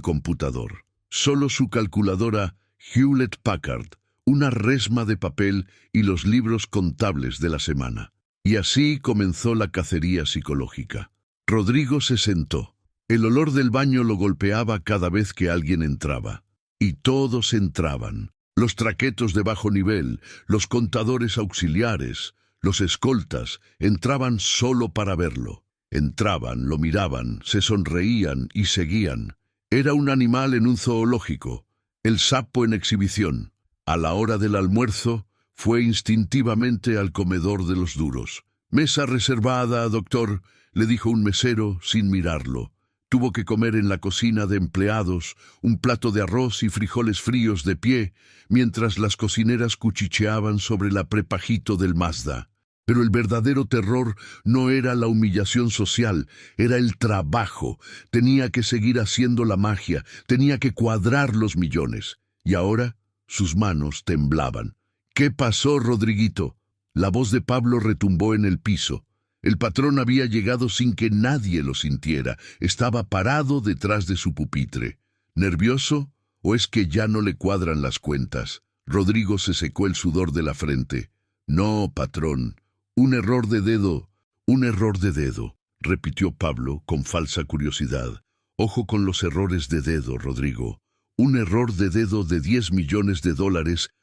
computador. Solo su calculadora Hewlett Packard, una resma de papel y los libros contables de la semana. Y así comenzó la cacería psicológica. Rodrigo se sentó. El olor del baño lo golpeaba cada vez que alguien entraba. Y todos entraban. Los traquetos de bajo nivel, los contadores auxiliares, los escoltas, entraban solo para verlo. Entraban, lo miraban, se sonreían y seguían. Era un animal en un zoológico, el sapo en exhibición. A la hora del almuerzo, fue instintivamente al comedor de los duros. «Mesa reservada, doctor», le dijo un mesero sin mirarlo. Tuvo que comer en la cocina de empleados un plato de arroz y frijoles fríos de pie, mientras las cocineras cuchicheaban sobre la prepajito del Mazda. Pero el verdadero terror no era la humillación social, era el trabajo. Tenía que seguir haciendo la magia, tenía que cuadrar los millones. Y ahora sus manos temblaban. «¿Qué pasó, Rodriguito?». La voz de Pablo retumbó en el piso. El patrón había llegado sin que nadie lo sintiera. Estaba parado detrás de su pupitre. ¿Nervioso? ¿O es que ya no le cuadran las cuentas? Rodrigo se secó el sudor de la frente. «No, patrón. Un error de dedo, repitió Pablo con falsa curiosidad. Ojo con los errores de dedo, Rodrigo. Un error de dedo de $10 millones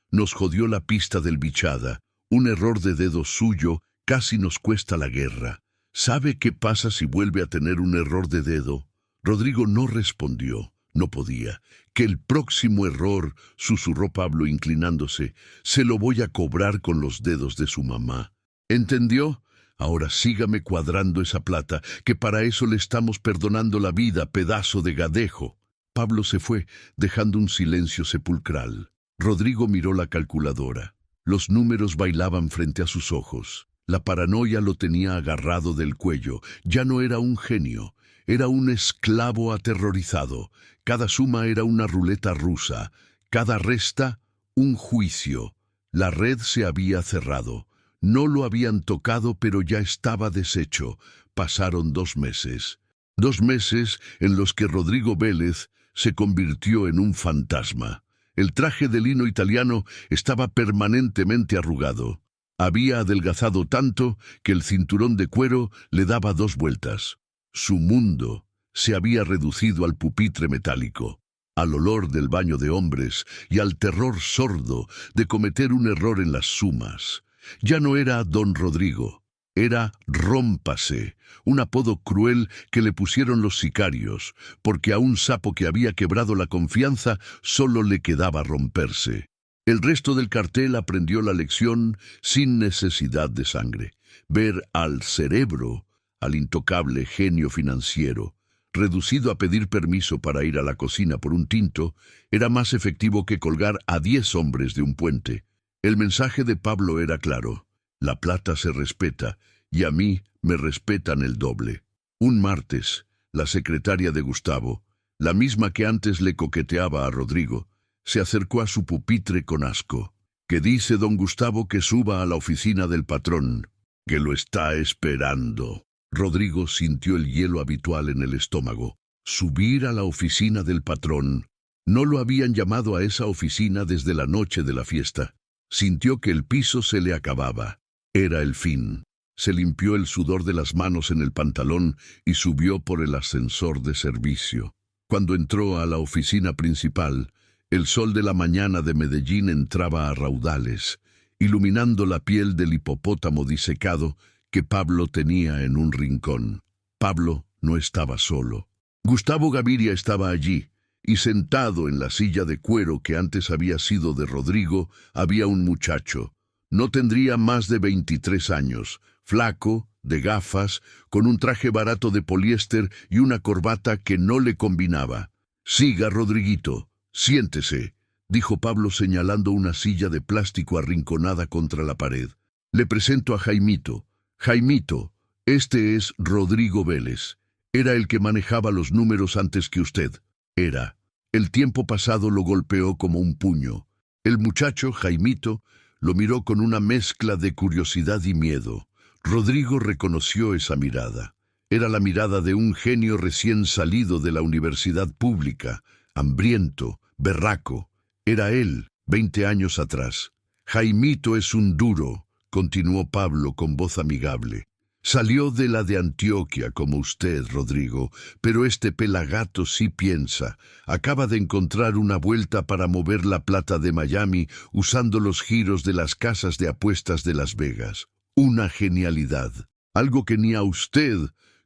nos jodió la pista del Bichada. Un error de dedo suyo casi nos cuesta la guerra. ¿Sabe qué pasa si vuelve a tener un error de dedo? Rodrigo no respondió. No podía. «Que el próximo error», susurró Pablo inclinándose, «se lo voy a cobrar con los dedos de su mamá». ¿Entendió? Ahora sígame cuadrando esa plata, que para eso le estamos perdonando la vida, pedazo de gadejo. Pablo se fue, dejando un silencio sepulcral. Rodrigo miró la calculadora. Los números bailaban frente a sus ojos. La paranoia lo tenía agarrado del cuello. Ya no era un genio, era un esclavo aterrorizado. Cada suma era una ruleta rusa, cada resta un juicio. La red se había cerrado. No lo habían tocado, pero ya estaba deshecho. Pasaron 2 meses. 2 meses en los que Rodrigo Vélez se convirtió en un fantasma. El traje de lino italiano estaba permanentemente arrugado. Había adelgazado tanto que el cinturón de cuero le daba 2 vueltas. Su mundo se había reducido al pupitre metálico, al olor del baño de hombres y al terror sordo de cometer un error en las sumas. Ya no era Don Rodrigo, era Rómpase, un apodo cruel que le pusieron los sicarios, porque a un sapo que había quebrado la confianza solo le quedaba romperse. El resto del cartel aprendió la lección sin necesidad de sangre. Ver al cerebro, al intocable genio financiero, reducido a pedir permiso para ir a la cocina por un tinto, era más efectivo que colgar a 10 hombres de un puente. El mensaje de Pablo era claro. La plata se respeta, y a mí me respetan el doble. Un martes, la secretaria de Gustavo, la misma que antes le coqueteaba a Rodrigo, se acercó a su pupitre con asco. «¿Qué dice don Gustavo que suba a la oficina del patrón? Que lo está esperando». Rodrigo sintió el hielo habitual en el estómago. Subir a la oficina del patrón. No lo habían llamado a esa oficina desde la noche de la fiesta. Sintió que el piso se le acababa. Era el fin. Se limpió el sudor de las manos en el pantalón y subió por el ascensor de servicio. Cuando entró a la oficina principal, el sol de la mañana de Medellín entraba a raudales, iluminando la piel del hipopótamo disecado que Pablo tenía en un rincón. Pablo no estaba solo. Gustavo Gaviria estaba allí, y sentado en la silla de cuero que antes había sido de Rodrigo, había un muchacho. No tendría más de 23 años, flaco, de gafas, con un traje barato de poliéster y una corbata que no le combinaba. «Siga, Rodriguito, siéntese», dijo Pablo señalando una silla de plástico arrinconada contra la pared. «Le presento a Jaimito. Jaimito, este es Rodrigo Vélez. Era el que manejaba los números antes que usted. Era. El tiempo pasado lo golpeó como un puño». El muchacho, Jaimito, lo miró con una mezcla de curiosidad y miedo. Rodrigo reconoció esa mirada. Era la mirada de un genio recién salido de la universidad pública, hambriento, berraco. Era él, 20 años atrás. «Jaimito es un duro», continuó Pablo con voz amigable. «Salió de la de Antioquia, como usted, Rodrigo, pero este pelagato sí piensa. Acaba de encontrar una vuelta para mover la plata de Miami usando los giros de las casas de apuestas de Las Vegas. Una genialidad. Algo que ni a usted,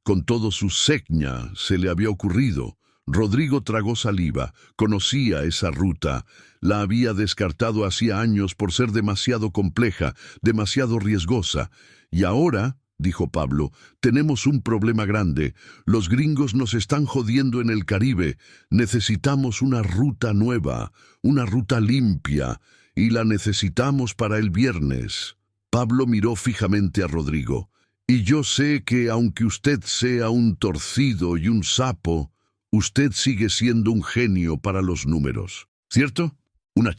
con todo su seña, se le había ocurrido». Rodrigo tragó saliva. Conocía esa ruta. La había descartado hacía años por ser demasiado compleja, demasiado riesgosa. Y ahora, dijo Pablo, tenemos un problema grande. Los gringos nos están jodiendo en el Caribe. Necesitamos una ruta nueva, una ruta limpia, y la necesitamos para el viernes. Pablo miró fijamente a Rodrigo. «Y yo sé que, aunque usted sea un torcido y un sapo, usted sigue siendo un genio para los números, ¿cierto?» Una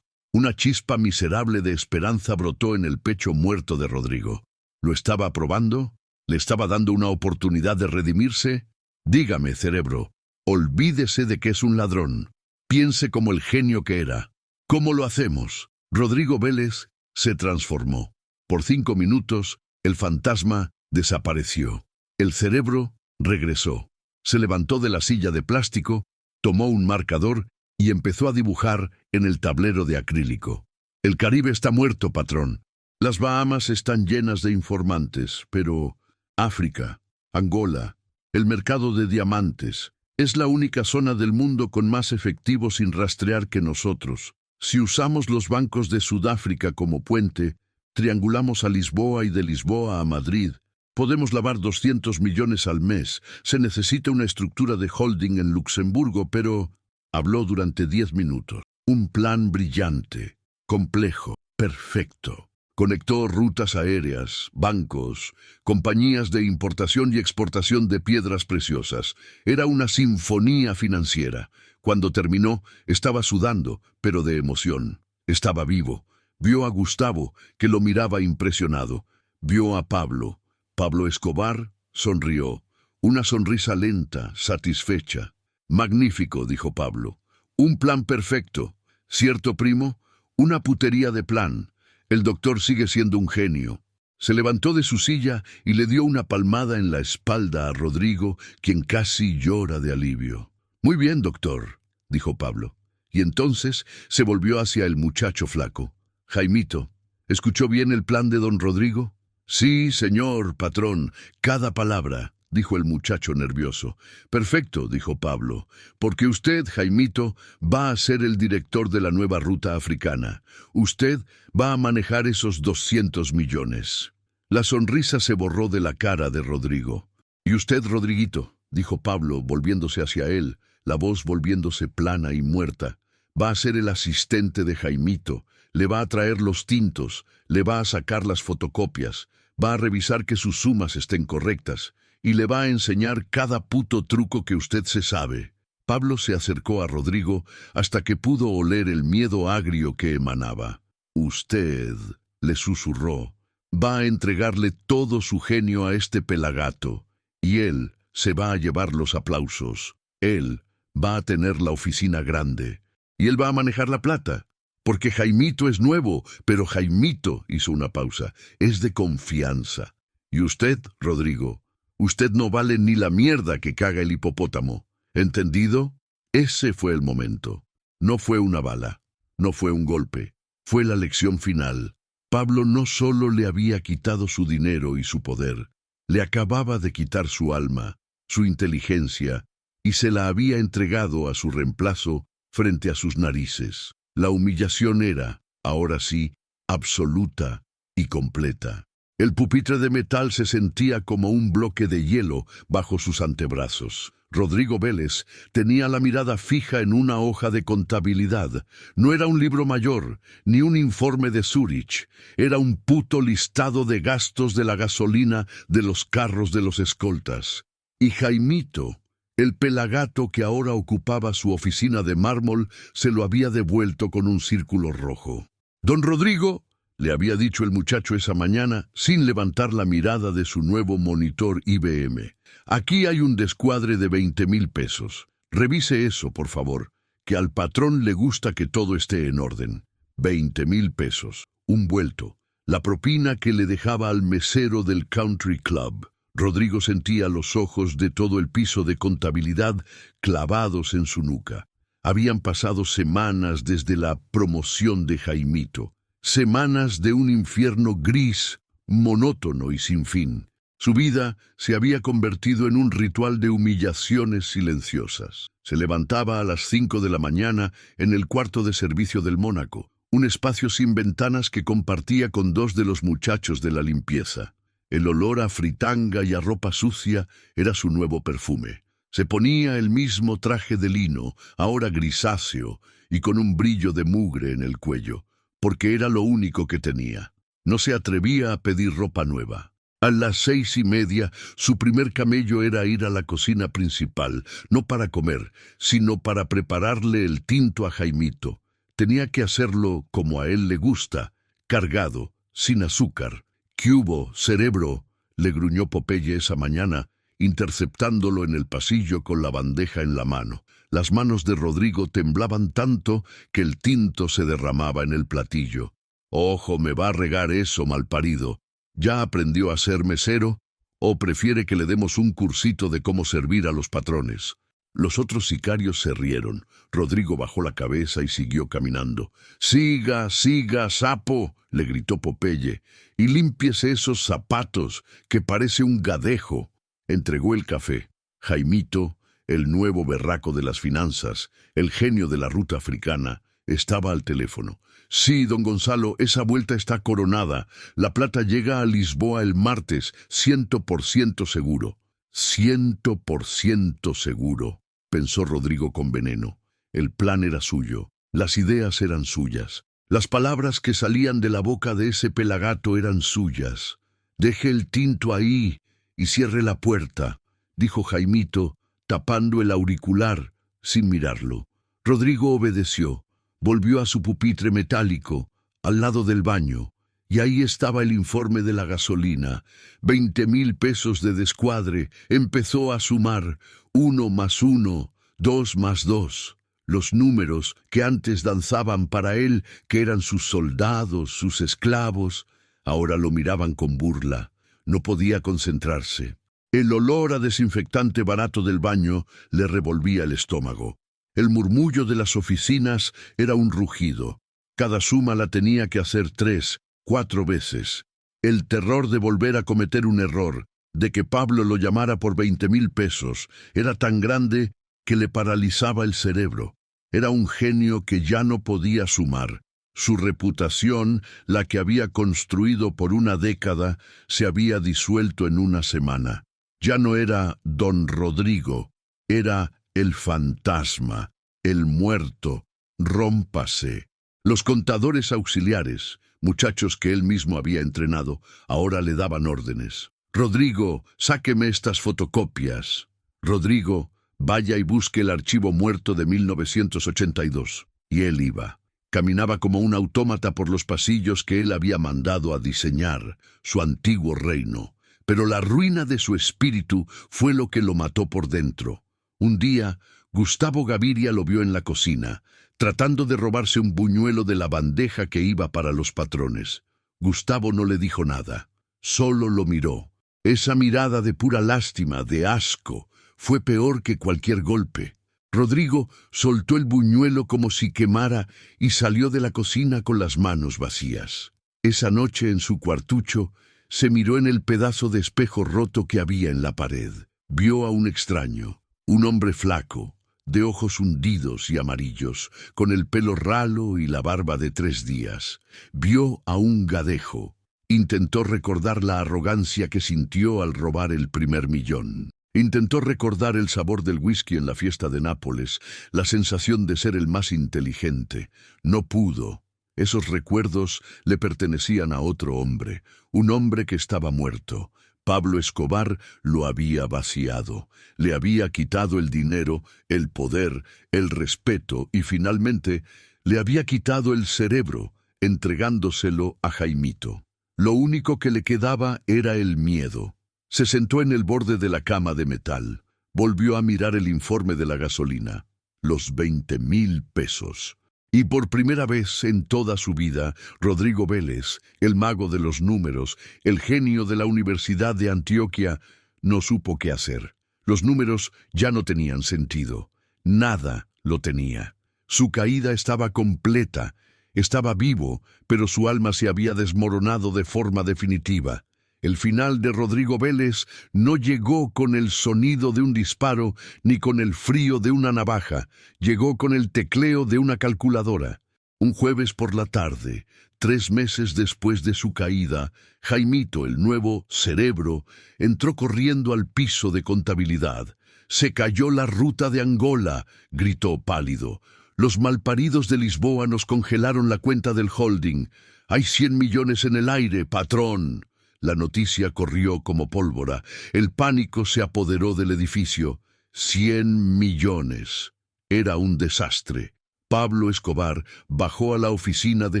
chispa miserable de esperanza brotó en el pecho muerto de Rodrigo. ¿Lo estaba aprobando? ¿Le estaba dando una oportunidad de redimirse? «Dígame, cerebro, olvídese de que es un ladrón. Piense como el genio que era. ¿Cómo lo hacemos?» Rodrigo Vélez se transformó. Por 5 minutos, el fantasma desapareció. El cerebro regresó. Se levantó de la silla de plástico, tomó un marcador y empezó a dibujar en el tablero de acrílico. «El Caribe está muerto, patrón. Las Bahamas están llenas de informantes, pero África, Angola, el mercado de diamantes, es la única zona del mundo con más efectivo sin rastrear que nosotros. Si usamos los bancos de Sudáfrica como puente, triangulamos a Lisboa y de Lisboa a Madrid. Podemos lavar 200 millones al mes. Se necesita una estructura de holding en Luxemburgo, pero...» Habló durante 10 minutos. Un plan brillante, complejo, perfecto. Conectó rutas aéreas, bancos, compañías de importación y exportación de piedras preciosas. Era una sinfonía financiera. Cuando terminó, estaba sudando, pero de emoción. Estaba vivo. Vio a Gustavo, que lo miraba impresionado. Vio a Pablo. Pablo Escobar sonrió. Una sonrisa lenta, satisfecha. «Magnífico», dijo Pablo. «Un plan perfecto. ¿Cierto, primo? Una putería de plan. El doctor sigue siendo un genio». Se levantó de su silla y le dio una palmada en la espalda a Rodrigo, quien casi llora de alivio. «Muy bien, doctor», dijo Pablo. Y entonces se volvió hacia el muchacho flaco. «Jaimito, ¿escuchó bien el plan de don Rodrigo?» «Sí, señor, patrón, cada palabra», dijo el muchacho nervioso. «Perfecto», dijo Pablo, «porque usted, Jaimito, va a ser el director de la nueva ruta africana. Usted va a manejar esos 200 millones». La sonrisa se borró de la cara de Rodrigo. «¿Y usted, Rodriguito?», dijo Pablo, volviéndose hacia él, la voz volviéndose plana y muerta. «Va a ser el asistente de Jaimito, le va a traer los tintos, le va a sacar las fotocopias, va a revisar que sus sumas estén correctas, y le va a enseñar cada puto truco que usted se sabe». Pablo se acercó a Rodrigo hasta que pudo oler el miedo agrio que emanaba. «Usted», le susurró, «va a entregarle todo su genio a este pelagato, y él se va a llevar los aplausos. Él va a tener la oficina grande, y él va a manejar la plata». Porque Jaimito es nuevo, pero Jaimito, hizo una pausa, es de confianza. Y usted, Rodrigo, usted no vale ni la mierda que caga el hipopótamo. ¿Entendido? Ese fue el momento. No fue una bala, no fue un golpe, fue la lección final. Pablo no solo le había quitado su dinero y su poder, le acababa de quitar su alma, su inteligencia, y se la había entregado a su reemplazo frente a sus narices. La humillación era, ahora sí, absoluta y completa. El pupitre de metal se sentía como un bloque de hielo bajo sus antebrazos. Rodrigo Vélez tenía la mirada fija en una hoja de contabilidad. No era un libro mayor, ni un informe de Zurich. Era un puto listado de gastos de la gasolina de los carros de los escoltas. Y Jaimito, el pelagato que ahora ocupaba su oficina de mármol, se lo había devuelto con un círculo rojo. «Don Rodrigo», le había dicho el muchacho esa mañana, sin levantar la mirada de su nuevo monitor IBM. «Aquí hay un descuadre de 20,000 pesos. Revise eso, por favor, que al patrón le gusta que todo esté en orden. 20,000 pesos, un vuelto, la propina que le dejaba al mesero del country club». Rodrigo sentía los ojos de todo el piso de contabilidad clavados en su nuca. Habían pasado semanas desde la promoción de Jaimito. Semanas de un infierno gris, monótono y sin fin. Su vida se había convertido en un ritual de humillaciones silenciosas. Se levantaba a las 5 de la mañana en el cuarto de servicio del Mónaco, un espacio sin ventanas que compartía con 2 de los muchachos de la limpieza. El olor a fritanga y a ropa sucia era su nuevo perfume. Se ponía el mismo traje de lino, ahora grisáceo, y con un brillo de mugre en el cuello, porque era lo único que tenía. No se atrevía a pedir ropa nueva. A las 6:30, su primer camello era ir a la cocina principal, no para comer, sino para prepararle el tinto a Jaimito. Tenía que hacerlo como a él le gusta, cargado, sin azúcar. «¿Qué hubo, cerebro?», le gruñó Popeye esa mañana, interceptándolo en el pasillo con la bandeja en la mano. Las manos de Rodrigo temblaban tanto que el tinto se derramaba en el platillo. «Ojo, me va a regar eso, malparido. ¿Ya aprendió a ser mesero? ¿O prefiere que le demos un cursito de cómo servir a los patrones?» Los otros sicarios se rieron. Rodrigo bajó la cabeza y siguió caminando. «Siga, siga, sapo», le gritó Popeye, «y límpiese esos zapatos, que parece un gadejo». Entregó el café. Jaimito, el nuevo berraco de las finanzas, el genio de la ruta africana, estaba al teléfono. «Sí, don Gonzalo, esa vuelta está coronada. La plata llega a Lisboa el martes, 100% seguro». 100% seguro, pensó Rodrigo con veneno. El plan era suyo, las ideas eran suyas, las palabras que salían de la boca de ese pelagato eran suyas. «Deje el tinto ahí y cierre la puerta», dijo Jaimito, tapando el auricular sin mirarlo. Rodrigo obedeció, volvió a su pupitre metálico, al lado del baño. Y ahí estaba el informe de la gasolina. 20,000 pesos de descuadre. Empezó a sumar. 1 más 1, 2 más 2. Los números que antes danzaban para él, que eran sus soldados, sus esclavos, ahora lo miraban con burla. No podía concentrarse. El olor a desinfectante barato del baño le revolvía el estómago. El murmullo de las oficinas era un rugido. Cada suma la tenía que hacer 3, 4 veces. El terror de volver a cometer un error, de que Pablo lo llamara por 20,000 pesos, era tan grande que le paralizaba el cerebro. Era un genio que ya no podía sumar. Su reputación, la que había construido por una década, se había disuelto en una semana. Ya no era don Rodrigo, era el fantasma, el muerto. Rómpase. Los contadores auxiliares, muchachos que él mismo había entrenado, ahora le daban órdenes. «Rodrigo, sáqueme estas fotocopias». «Rodrigo, vaya y busque el archivo muerto de 1982». Y él iba. Caminaba como un autómata por los pasillos que él había mandado a diseñar, su antiguo reino. Pero la ruina de su espíritu fue lo que lo mató por dentro. Un día, Gustavo Gaviria lo vio en la cocina. tratando de robarse un buñuelo de la bandeja que iba para los patrones. Gustavo no le dijo nada, solo lo miró. Esa mirada de pura lástima, de asco, fue peor que cualquier golpe. Rodrigo soltó el buñuelo como si quemara y salió de la cocina con las manos vacías. Esa noche en su cuartucho se miró en el pedazo de espejo roto que había en la pared. Vio a un extraño, un hombre flaco, de ojos hundidos y amarillos, con el pelo ralo y la barba de 3 días. Vio a un gadejo. Intentó recordar la arrogancia que sintió al robar el primer millón. Intentó recordar el sabor del whisky en la fiesta de Nápoles, la sensación de ser el más inteligente. No pudo. Esos recuerdos le pertenecían a otro hombre, un hombre que estaba muerto. Pablo Escobar lo había vaciado, le había quitado el dinero, el poder, el respeto y finalmente le había quitado el cerebro, entregándoselo a Jaimito. Lo único que le quedaba era el miedo. Se sentó en el borde de la cama de metal. Volvió a mirar el informe de la gasolina. Los 20,000 pesos. Y por primera vez en toda su vida, Rodrigo Vélez, el mago de los números, el genio de la Universidad de Antioquia, no supo qué hacer. Los números ya no tenían sentido. Nada lo tenía. Su caída estaba completa. Estaba vivo, pero su alma se había desmoronado de forma definitiva. El final de Rodrigo Vélez no llegó con el sonido de un disparo ni con el frío de una navaja, llegó con el tecleo de una calculadora. Un jueves por la tarde, 3 meses después de su caída, Jaimito, el nuevo cerebro, entró corriendo al piso de contabilidad. «Se cayó la ruta de Angola», gritó pálido. «Los malparidos de Lisboa nos congelaron la cuenta del holding. Hay 100 millones en el aire, patrón». La noticia corrió como pólvora. El pánico se apoderó del edificio. 100 millones. Era un desastre. Pablo Escobar bajó a la oficina de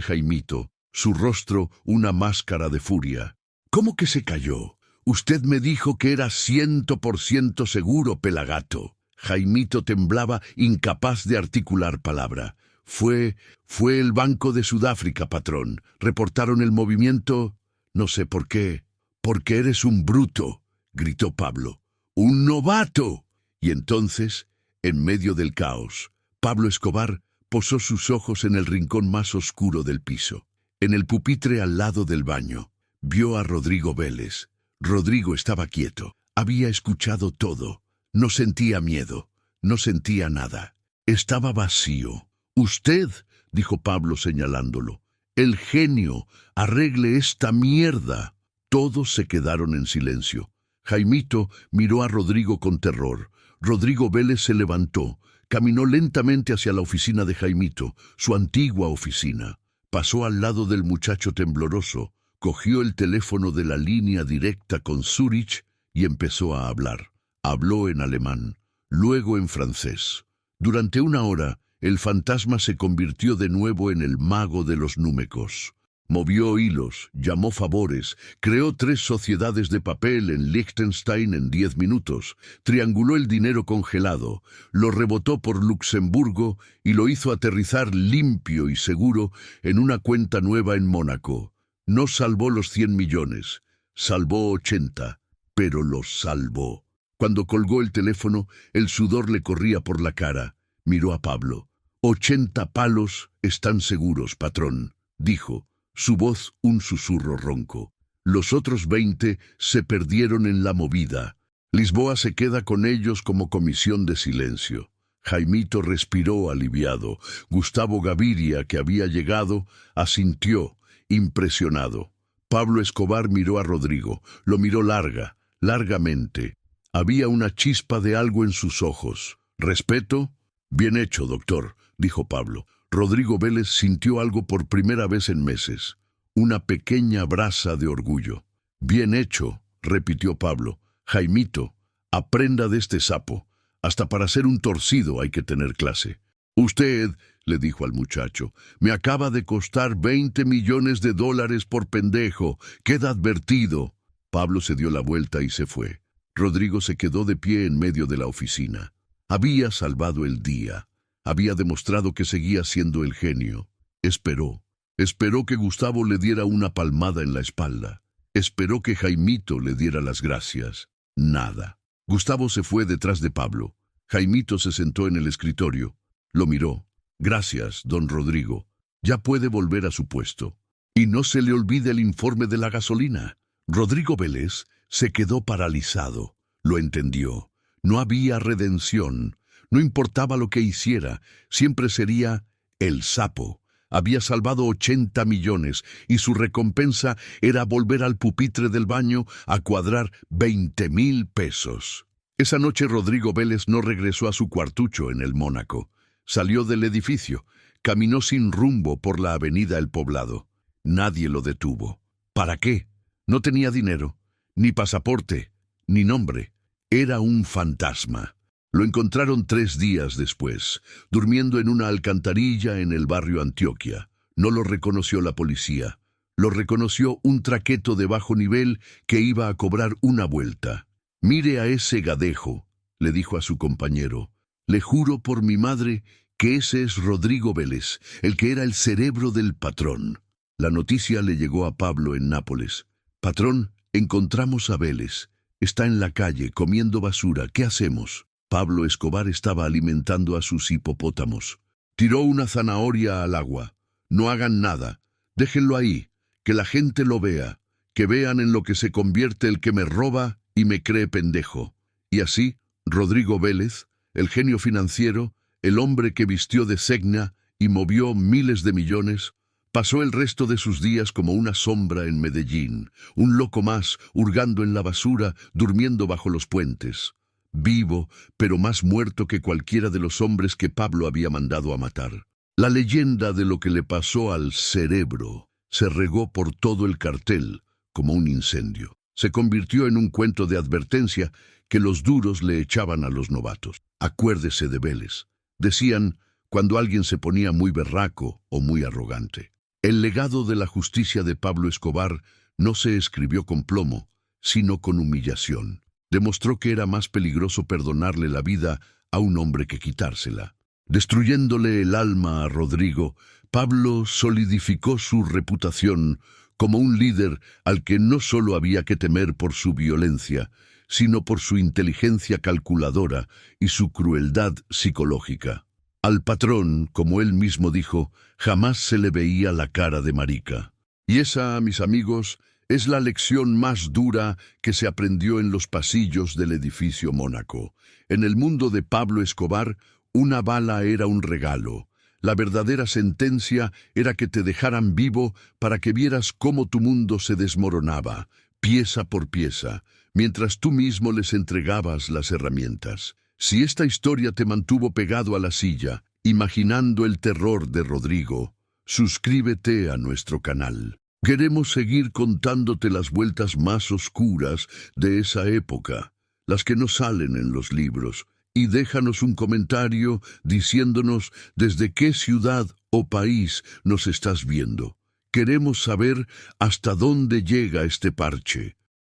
Jaimito, su rostro una máscara de furia. «¿Cómo que se cayó? Usted me dijo que era 100% seguro, pelagato». Jaimito temblaba, incapaz de articular palabra. Fue el Banco de Sudáfrica, patrón. Reportaron el movimiento. «No sé por qué». «Porque eres un bruto», gritó Pablo. «¡Un novato!». Y entonces, en medio del caos, Pablo Escobar posó sus ojos en el rincón más oscuro del piso. En el pupitre al lado del baño, vio a Rodrigo Vélez. Rodrigo estaba quieto. Había escuchado todo. No sentía miedo. No sentía nada. Estaba vacío. «Usted», dijo Pablo señalándolo, «el genio, arregle esta mierda». Todos se quedaron en silencio. Jaimito miró a Rodrigo con terror. Rodrigo Vélez se levantó, caminó lentamente hacia la oficina de Jaimito, su antigua oficina. Pasó al lado del muchacho tembloroso, cogió el teléfono de la línea directa con Zurich y empezó a hablar. Habló en alemán, luego en francés. Durante 1 hora, el fantasma se convirtió de nuevo en el mago de los númecos. Movió hilos, llamó favores, creó 3 sociedades de papel en Liechtenstein en 10 minutos, trianguló el dinero congelado, lo rebotó por Luxemburgo y lo hizo aterrizar limpio y seguro en una cuenta nueva en Mónaco. No salvó los 100 millones, salvó 80, pero los salvó. Cuando colgó el teléfono, el sudor le corría por la cara. Miró a Pablo. 80 palos están seguros, patrón, dijo. Su voz un susurro ronco. Los otros 20 se perdieron en la movida. Lisboa se queda con ellos como comisión de silencio. Jaimito respiró aliviado. Gustavo Gaviria, que había llegado, asintió, impresionado. Pablo Escobar miró a Rodrigo. Lo miró largamente. Había una chispa de algo en sus ojos. «¿Respeto?» «Bien hecho, doctor», dijo Pablo. Rodrigo Vélez sintió algo por primera vez en meses, una pequeña brasa de orgullo. «Bien hecho», repitió Pablo. «Jaimito, aprenda de este sapo. Hasta para ser un torcido hay que tener clase». «Usted», le dijo al muchacho, «me acaba de costar 20 millones de dólares por pendejo. Queda advertido». Pablo se dio la vuelta y se fue. Rodrigo se quedó de pie en medio de la oficina. Había salvado el día. Había demostrado que seguía siendo el genio. Esperó. Esperó que Gustavo le diera una palmada en la espalda. Esperó que Jaimito le diera las gracias. Nada. Gustavo se fue detrás de Pablo. Jaimito se sentó en el escritorio. Lo miró. Gracias, don Rodrigo. Ya puede volver a su puesto. Y no se le olvide el informe de la gasolina. Rodrigo Vélez se quedó paralizado. Lo entendió. No había redención. No importaba lo que hiciera, siempre sería el sapo. Había salvado 80 millones y su recompensa era volver al pupitre del baño a cuadrar 20,000 pesos. Esa noche Rodrigo Vélez no regresó a su cuartucho en el Mónaco. Salió del edificio, caminó sin rumbo por la avenida El Poblado. Nadie lo detuvo. ¿Para qué? No tenía dinero, ni pasaporte, ni nombre. Era un fantasma. Lo encontraron 3 días después, durmiendo en una alcantarilla en el barrio Antioquia. No lo reconoció la policía. Lo reconoció un traqueto de bajo nivel que iba a cobrar una vuelta. «Mire a ese gadejo», le dijo a su compañero. «Le juro por mi madre que ese es Rodrigo Vélez, el que era el cerebro del patrón». La noticia le llegó a Pablo en Nápoles. «Patrón, encontramos a Vélez. Está en la calle comiendo basura. ¿Qué hacemos?» Pablo Escobar estaba alimentando a sus hipopótamos. Tiró una zanahoria al agua. «No hagan nada. Déjenlo ahí. Que la gente lo vea. Que vean en lo que se convierte el que me roba y me cree pendejo». Y así, Rodrigo Vélez, el genio financiero, el hombre que vistió de Segna y movió miles de millones, pasó el resto de sus días como una sombra en Medellín, un loco más, hurgando en la basura, durmiendo bajo los puentes. Vivo, pero más muerto que cualquiera de los hombres que Pablo había mandado a matar. La leyenda de lo que le pasó al cerebro se regó por todo el cartel como un incendio. Se convirtió en un cuento de advertencia que los duros le echaban a los novatos. Acuérdese de Vélez. Decían cuando alguien se ponía muy berraco o muy arrogante. El legado de la justicia de Pablo Escobar no se escribió con plomo, sino con humillación. Demostró que era más peligroso perdonarle la vida a un hombre que quitársela. Destruyéndole el alma a Rodrigo, Pablo solidificó su reputación como un líder al que no solo había que temer por su violencia, sino por su inteligencia calculadora y su crueldad psicológica. Al patrón, como él mismo dijo, jamás se le veía la cara de marica. Y esa, mis amigos, es la lección más dura que se aprendió en los pasillos del edificio Mónaco. En el mundo de Pablo Escobar, una bala era un regalo. La verdadera sentencia era que te dejaran vivo para que vieras cómo tu mundo se desmoronaba, pieza por pieza, mientras tú mismo les entregabas las herramientas. Si esta historia te mantuvo pegado a la silla, imaginando el terror de Rodrigo, suscríbete a nuestro canal. Queremos seguir contándote las vueltas más oscuras de esa época, las que no salen en los libros, y déjanos un comentario diciéndonos desde qué ciudad o país nos estás viendo. Queremos saber hasta dónde llega este parche.